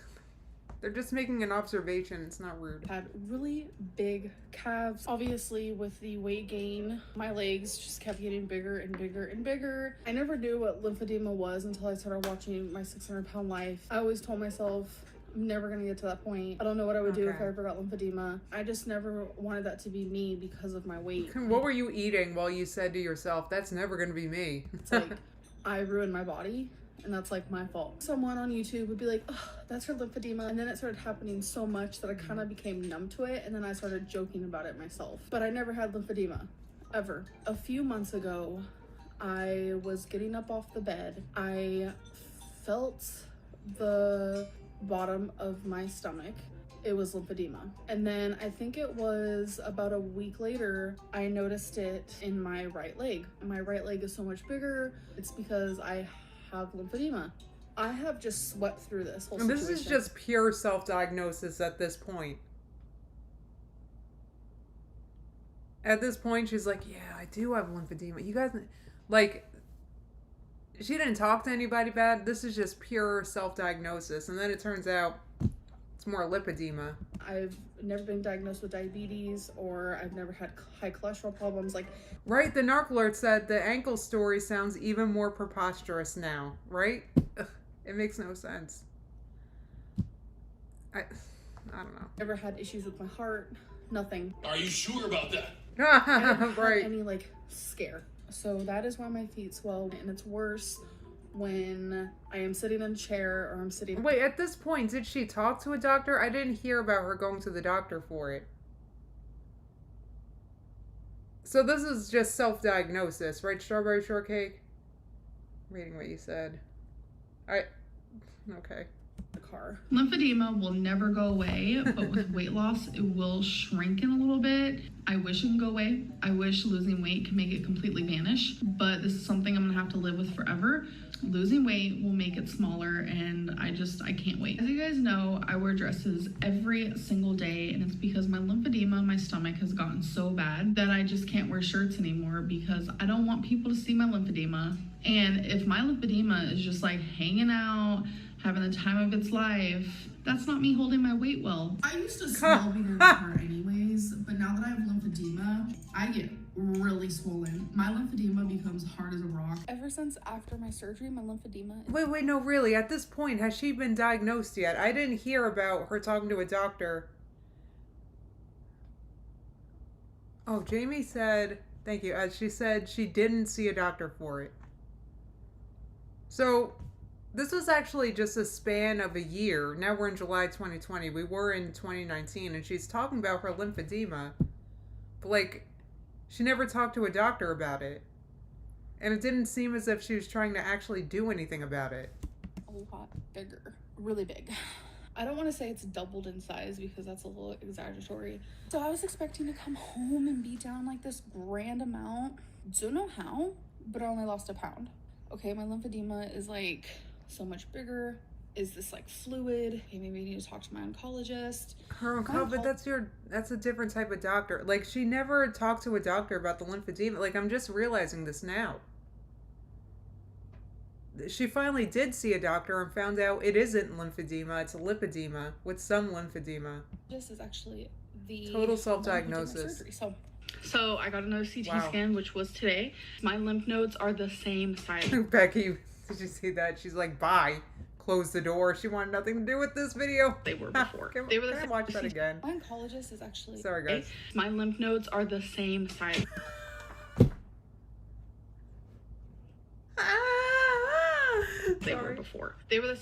They're just making an observation. It's not rude. Had really big calves. Obviously, with the weight gain, my legs just kept getting bigger and bigger and bigger. I never knew what lymphedema was until I started watching My 600 Pound Life. I always told myself, I'm never gonna get to that point. I don't know what I would do if Okay. I ever got lymphedema. I just never wanted that to be me because of my weight. What were you eating while you said to yourself, that's never going to be me? It's like, I ruined my body, and that's like my fault. Someone on YouTube would be like, oh, that's her lymphedema. And then it started happening so much that I kind of became numb to it, and then I started joking about it myself. But I never had lymphedema, ever. A few months ago, I was getting up off the bed. I felt the bottom of my stomach. It was lymphedema. And then I think it was about a week later, I noticed it in my right leg. My right leg is so much bigger. It's because I have lymphedema. I have just swept through this whole situation. This is just pure self-diagnosis at this point. At this point, she's like, yeah, I do have lymphedema. You guys, like, she didn't talk to anybody bad. This is just pure self-diagnosis. And then it turns out it's more lipedema. I've never been diagnosed with diabetes, or I've never had high cholesterol problems. Like, Right? The narc alert said the ankle story sounds even more preposterous now. Right? Ugh, it makes no sense. I don't know. never had issues with my heart. Nothing. Are you sure about that? I haven't had Right. any like scare. So that is why my feet swell, and it's worse when I am sitting in a chair or I'm sitting. Wait, at this point, did she talk to a doctor? I didn't hear about her going to the doctor for it. So this is just self-diagnosis, right? Strawberry shortcake? Reading what you said. Okay. The car. Lymphedema will never go away, but with weight loss, it will shrink in a little bit. I wish it can go away. I wish losing weight can make it completely vanish, but this is something I'm gonna have to live with forever. Losing weight will make it smaller, and I can't wait. As you guys know, I wear dresses every single day, and it's because my lymphedema in my stomach has gotten so bad that I just can't wear shirts anymore because I don't want people to see my lymphedema. And if my lymphedema is just like hanging out, having the time of its life, that's not me holding my weight well. I used to swell being in the car anyways, but now that I have lymphedema, I get really swollen. My lymphedema becomes hard as a rock. Ever since after my surgery, my lymphedema. Wait, no, really, at this point, has she been diagnosed yet? I didn't hear about her talking to a doctor. Oh, Jamie said, thank you, she said she didn't see a doctor for it. So, this was actually just a span of a year. Now we're in July 2020. We were in 2019, and she's talking about her lymphedema. But, like, she never talked to a doctor about it. And it didn't seem as if she was trying to actually do anything about it. A lot bigger. Really big. I don't want to say it's doubled in size because that's a little exaggeratory. So I was expecting to come home and be down like this grand amount. Don't know how, but I only lost a pound. Okay, my lymphedema is like so much bigger. Is this like fluid? Okay, maybe I need to talk to my oncologist. Her but that's a different type of doctor. Like, she never talked to a doctor about the lymphedema. Like, I'm just realizing this now. She finally did see a doctor and found out it isn't lymphedema, it's lipedema with some lymphedema. This is actually the total self-diagnosis. So I got another CT scan, which was today. My lymph nodes are the same size. Becky, did you see that? She's like, bye. Close the door. She wanted nothing to do with this video. They were before. Can I watch that again? My oncologist is actually... Sorry, guys. My lymph nodes are the same size. They were before. They were the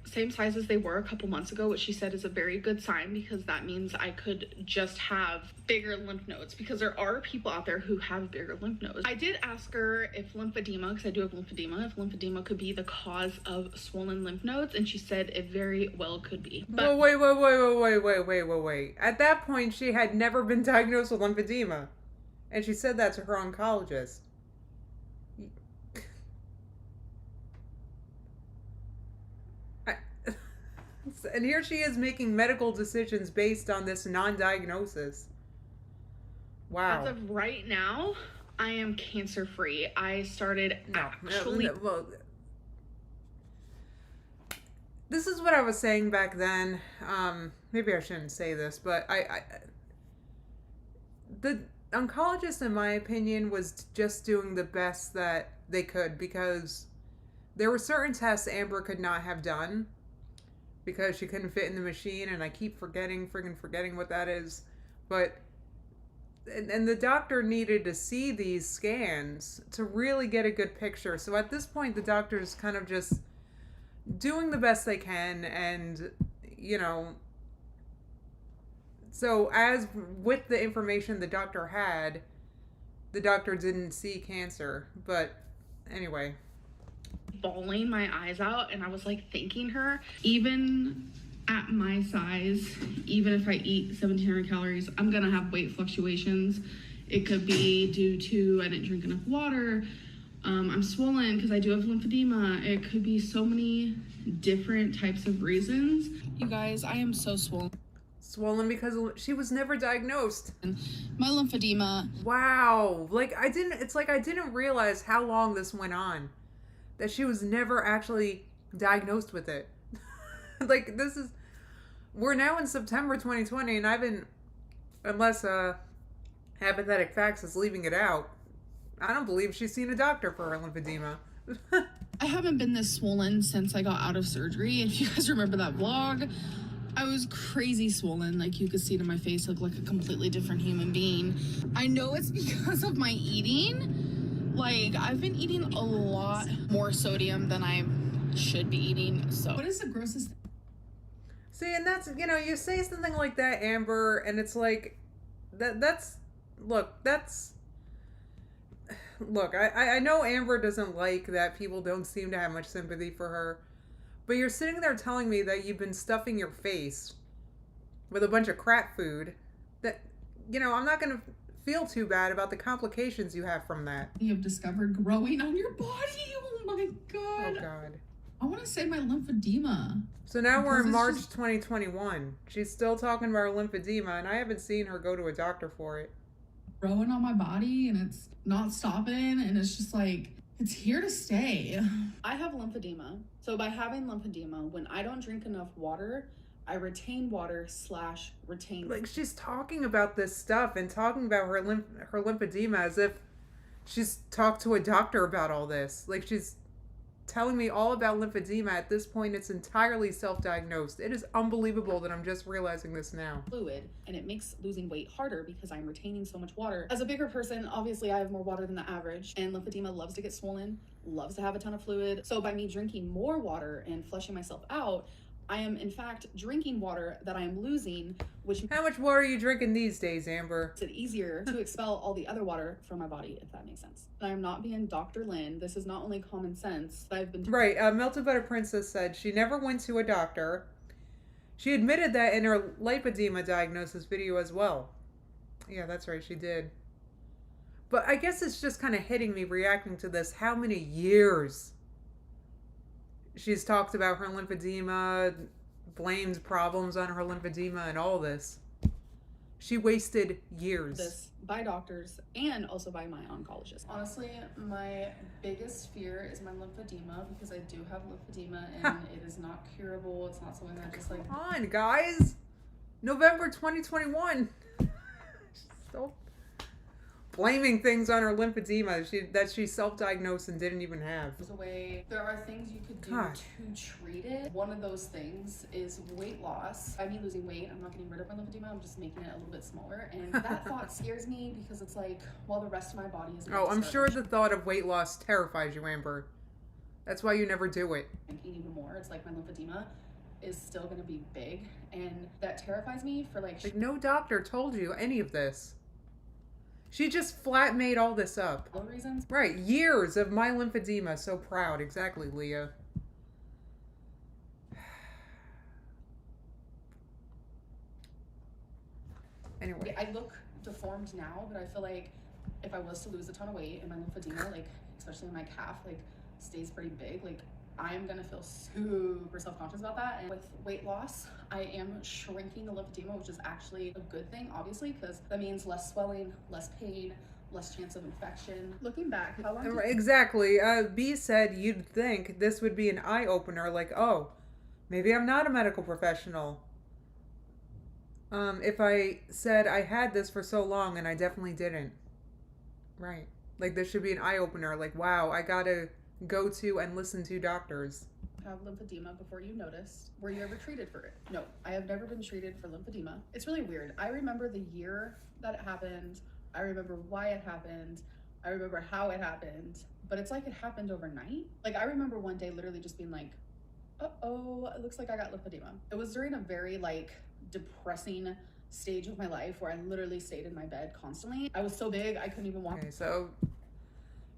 same size as they were a couple months ago, which she said is a very good sign because that means I could just have bigger lymph nodes, because there are people out there who have bigger lymph nodes. I did ask her if lymphedema, because I do have lymphedema, if lymphedema could be the cause of swollen lymph nodes, and she said it very well could be. But wait. At that point, she had never been diagnosed with lymphedema, and she said that to her oncologist. And here she is making medical decisions based on this non-diagnosis. Wow. As of right now, I am cancer-free. I started actually... Well, this is what I was saying back then. Maybe I shouldn't say this, but the oncologist, in my opinion, was just doing the best that they could, because there were certain tests Amber could not have done. because she couldn't fit in the machine, and I keep friggin' forgetting what that is. But and the doctor needed to see these scans to really get a good picture. So at this point, the doctor's kind of just doing the best they can, and you know, so as with the information the doctor had, the doctor didn't see cancer. But anyway, bawling my eyes out, and I was like thanking her. Even at my size, even if I eat 1,700 calories, I'm gonna have weight fluctuations. It could be due to I didn't drink enough water. I'm swollen because I do have lymphedema. It could be so many different types of reasons. You guys, I am so swollen. Swollen because she was never diagnosed. My lymphedema. Wow. Like I didn't realize how long this went on. That she was never actually diagnosed with it. Like we're now in September 2020, and I've been, unless Apathetic Facts is leaving it out, I don't believe she's seen a doctor for her lymphedema. I haven't been this swollen since I got out of surgery. If you guys remember that vlog, I was crazy swollen. Like you could see to my face, look like a completely different human being. I know it's because of my eating. Like I've been eating a lot more sodium than I should be eating. So what is the grossest thing? See, and that's, you say something like that, Amber, and it's like, look, I know Amber doesn't like that people don't seem to have much sympathy for her, but you're sitting there telling me that you've been stuffing your face with a bunch of crap food, that, I'm not going to feel too bad about the complications you have from that. You have discovered growing on your body. Oh my God. Oh God. I want to say my lymphedema. So now we're in March 2021. She's still talking about her lymphedema, and I haven't seen her go to a doctor for it. Growing on my body, and it's not stopping, and it's just like, it's here to stay. I have lymphedema. So by having lymphedema, when I don't drink enough water, I retain water / retain. Like she's talking about this stuff and talking about her lymphedema as if she's talked to a doctor about all this. Like she's telling me all about lymphedema. At this point, it's entirely self-diagnosed. It is unbelievable that I'm just realizing this now. Fluid, and it makes losing weight harder because I'm retaining so much water. As a bigger person, obviously I have more water than the average, and lymphedema loves to get swollen, loves to have a ton of fluid. So by me drinking more water and flushing myself out, I am in fact drinking water that I am losing, which How much water are you drinking these days, Amber? makes it easier to expel all the other water from my body, if that makes sense. I am not being Dr. Lynn. This is not only common sense, but I've been Right, Melted Butter Princess said she never went to a doctor. She admitted that in her lipedema diagnosis video as well. Yeah, that's right, she did. But I guess it's just kind of hitting me reacting to this. How many years she's talked about her lymphedema, blamed problems on her lymphedema and all this. She wasted years. this by doctors and also by my oncologist. Honestly, my biggest fear is my lymphedema because I do have lymphedema and it is not curable. It's not something that just like... Come on, guys. November 2021. Still blaming things on her lymphedema that she self-diagnosed and didn't even have. There's a way. There are things you could do God. to treat it. One of those things is weight loss. By me losing weight, I'm not getting rid of my lymphedema. I'm just making it a little bit smaller. And that thought scares me because it's like, while the rest of my body is... Oh, I'm sure the thought of weight loss terrifies you, Amber. That's why you never do it. Thinking even more. It's like my lymphedema is still going to be big. And that terrifies me for like No doctor told you any of this. She just flat made all this up. no reasons. Right, years of my lymphedema. So proud. Exactly, Leah. Anyway. I look deformed now, but I feel like if I was to lose a ton of weight and my lymphedema, like especially in my calf, like stays pretty big, like I'm gonna feel super self-conscious about that. And with weight loss, I am shrinking the lymphedema, which is actually a good thing, obviously, because that means less swelling, less pain, less chance of infection. Looking back, how long did... Exactly. B said you'd think this would be an eye-opener, like, oh, maybe I'm not a medical professional. If I said I had this for so long and I definitely didn't. Right. Like, this should be an eye-opener, like, wow, I gotta go to and listen to doctors. have lymphedema before you noticed. Were you ever treated for it? No, I have never been treated for lymphedema. It's really weird. I remember the year that it happened. I remember why it happened. I remember how it happened, but it's like it happened overnight. Like I remember one day literally just being like, uh-oh, it looks like I got lymphedema. It was during a very like depressing stage of my life where I literally stayed in my bed constantly. I was so big, I couldn't even walk. Okay, so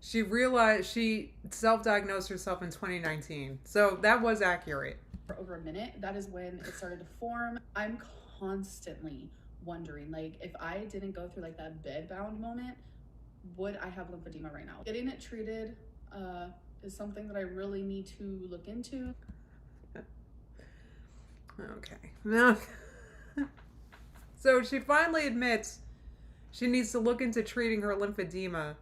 she realized she self-diagnosed herself in 2019. So that was accurate. For over a minute, that is when it started to form. I'm constantly wondering, like, if I didn't go through like that bed-bound moment, would I have lymphedema right now? Getting it treated is something that I really need to look into. Okay. No. So she finally admits she needs to look into treating her lymphedema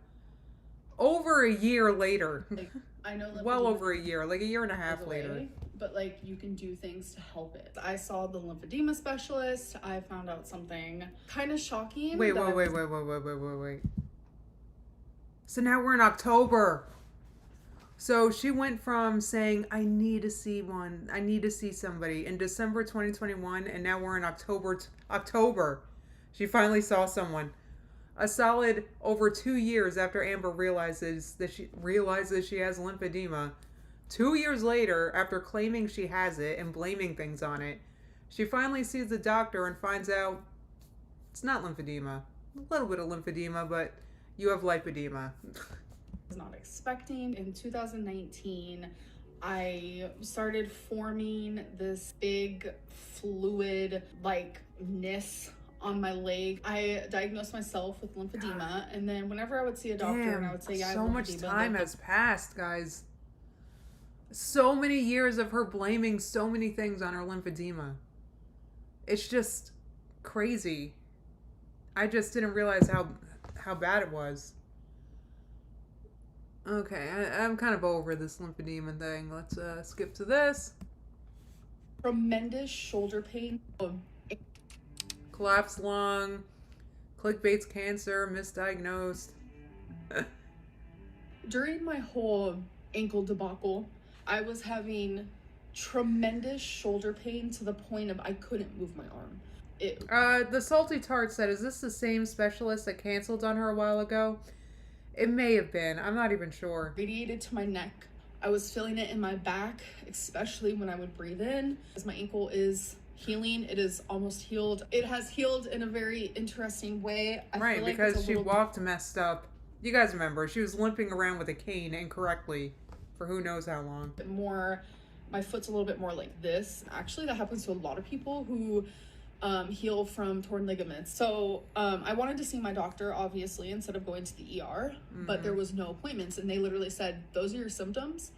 over a year later. Like, I know well over a year, like a year and a half later. But like you can do things to help it. I saw the lymphedema specialist. I found out something kind of shocking. Wait. So now we're in October. So she went from saying, I need to see somebody in December 2021, and now we're in October. She finally saw someone. A solid over 2 years after Amber realizes she has lymphedema. 2 years later, after claiming she has it and blaming things on it, she finally sees the doctor and finds out it's not lymphedema. A little bit of lymphedema, but you have lipedema. Was not expecting. In 2019, I started forming this big fluid likeness on my leg. I diagnosed myself with lymphedema, and then whenever I would see a doctor and I would say, yeah, I have so much lymphedema, time has passed, guys. So many years of her blaming so many things on her lymphedema. It's just crazy. I just didn't realize how bad it was. Okay, I'm kind of over this lymphedema thing. Let's skip to this. Tremendous shoulder pain. Collapsed lung, clickbait's cancer, misdiagnosed. During my whole ankle debacle, I was having tremendous shoulder pain to the point of I couldn't move my arm. The Salty Tart said, is this the same specialist that canceled on her a while ago? It may have been. I'm not even sure. Radiated to my neck. I was feeling it in my back, especially when I would breathe in. As my ankle is healing, it is almost healed. It has healed in a very interesting way. I right, feel like because she walked messed up. You guys remember, she was limping around with a cane incorrectly for who knows how long. My foot's a little bit more like this. Actually, that happens to a lot of people who heal from torn ligaments. So I wanted to see my doctor, obviously, instead of going to the ER, but there was no appointments, and they literally said, those are your symptoms,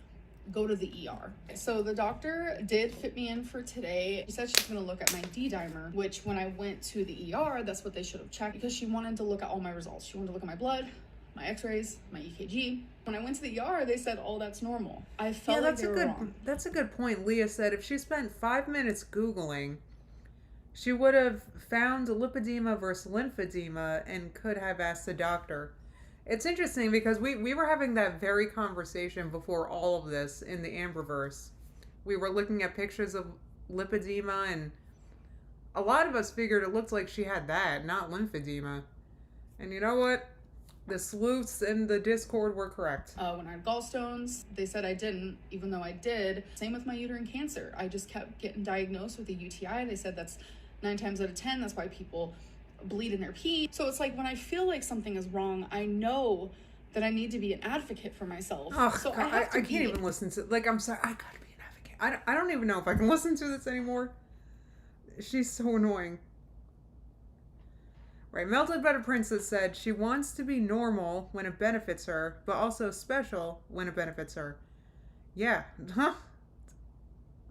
go to the ER. So the doctor did fit me in for today. She said she's going to look at my D-dimer, which when I went to the ER, that's what they should have checked, because she wanted to look at all my results. She wanted to look at my blood, my x-rays, my EKG. When I went to the ER, they said, oh, that's normal. I felt like they were wrong. That's a good point. Leah said if she spent 5 minutes Googling, she would have found lipedema versus lymphedema and could have asked the doctor. It's interesting because we were having that very conversation before all of this in the Amberverse. We were looking at pictures of lipedema, and a lot of us figured it looked like she had that, not lymphedema. And you know what? The sleuths in the Discord were correct. When I had gallstones, they said I didn't, even though I did. Same with my uterine cancer. I just kept getting diagnosed with a UTI. They said that's 9 times out of 10. That's why people bleed in their pee. So it's like when I feel like something is wrong, I know that I need to be an advocate for myself. Oh, so God, I can't even listen to, like, I'm sorry, I gotta be an advocate. I don't even know if I can listen to this anymore. She's so annoying. Right, Melted Butter Princess said she wants to be normal when it benefits her, but also special when it benefits her. Yeah, huh?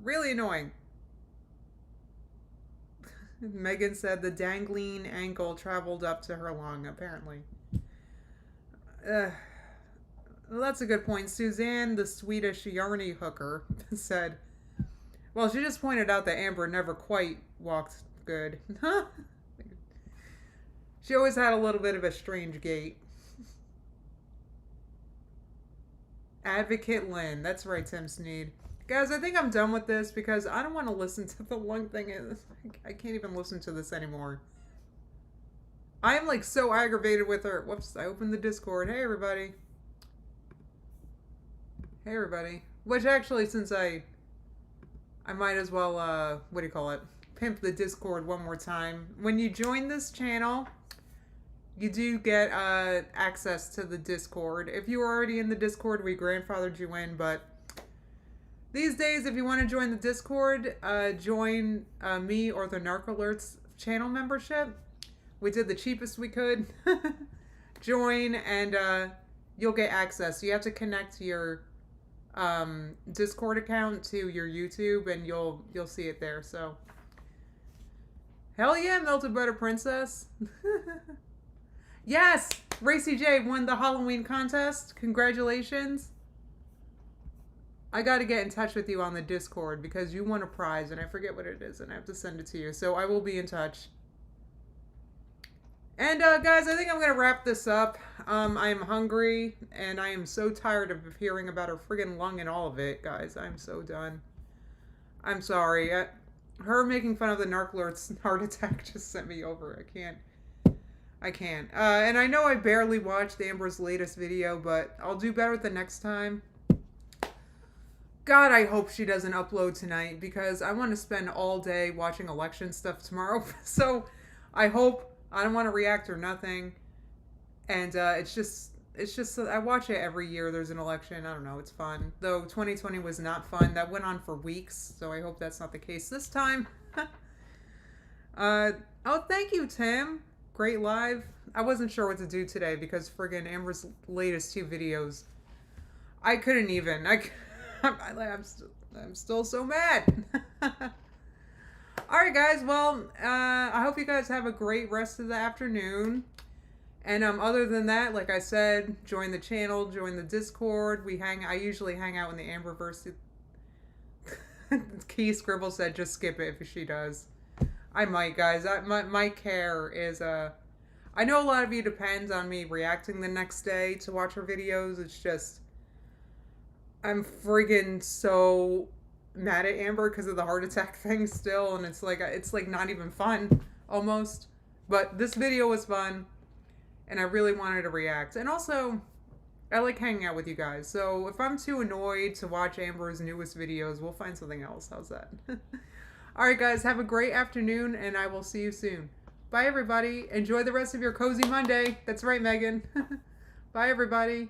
Really annoying. Megan said the dangling ankle traveled up to her lung, apparently. Well, that's a good point. Suzanne, the Swedish yarny hooker, said, well, she just pointed out that Amber never quite walked good. Huh? She always had a little bit of a strange gait. Advocate Lynn. That's right, Tim Sneed. Guys, I think I'm done with this because I don't want to listen to the long thing. I can't even listen to this anymore. I am like so aggravated with her. Whoops, I opened the Discord. Hey, everybody. Hey, everybody. Which actually, since I might as well, what do you call it? Pimp the Discord one more time. When you join this channel, you do get access to the Discord. If you were already in the Discord, we grandfathered you in, but these days, if you want to join the Discord, join me or the Narc Alerts channel membership. We did the cheapest we could. Join and you'll get access. You have to connect your Discord account to your YouTube and you'll see it there. So hell yeah, Melted Butter Princess. Yes, Racy J won the Halloween contest. Congratulations. I got to get in touch with you on the Discord because you won a prize and I forget what it is and I have to send it to you. So I will be in touch. And guys, I think I'm going to wrap this up. I am hungry and I am so tired of hearing about her friggin' lung and all of it, guys. I'm so done. I'm sorry. Her making fun of the Narc Alerts heart attack just sent me over. I can't. And I know I barely watched Amber's latest video, but I'll do better the next time. God, I hope she doesn't upload tonight because I want to spend all day watching election stuff tomorrow. So I hope. I don't want to react or nothing. And it's just I watch it every year. There's an election. I don't know. It's fun. Though 2020 was not fun. That went on for weeks. So I hope that's not the case this time. Oh, thank you, Tim. Great live. I wasn't sure what to do today because friggin' Amber's latest 2 videos. I couldn't even. I'm still so mad. Alright guys, well, I hope you guys have a great rest of the afternoon. And other than that, like I said, join the channel, join the Discord. I usually hang out in the Amberverse. Key Scribble said just skip it if she does. I might, guys. My care is, I know a lot of you depends on me reacting the next day to watch her videos. It's just, I'm friggin' so mad at Amber because of the heart attack thing still, and it's like not even fun almost. But this video was fun and I really wanted to react, and also I like hanging out with you guys. So if I'm too annoyed to watch Amber's newest videos, we'll find something else. How's that? Alright guys, have a great afternoon and I will see you soon. Bye everybody. Enjoy the rest of your cozy Monday. That's right, Megan. Bye everybody.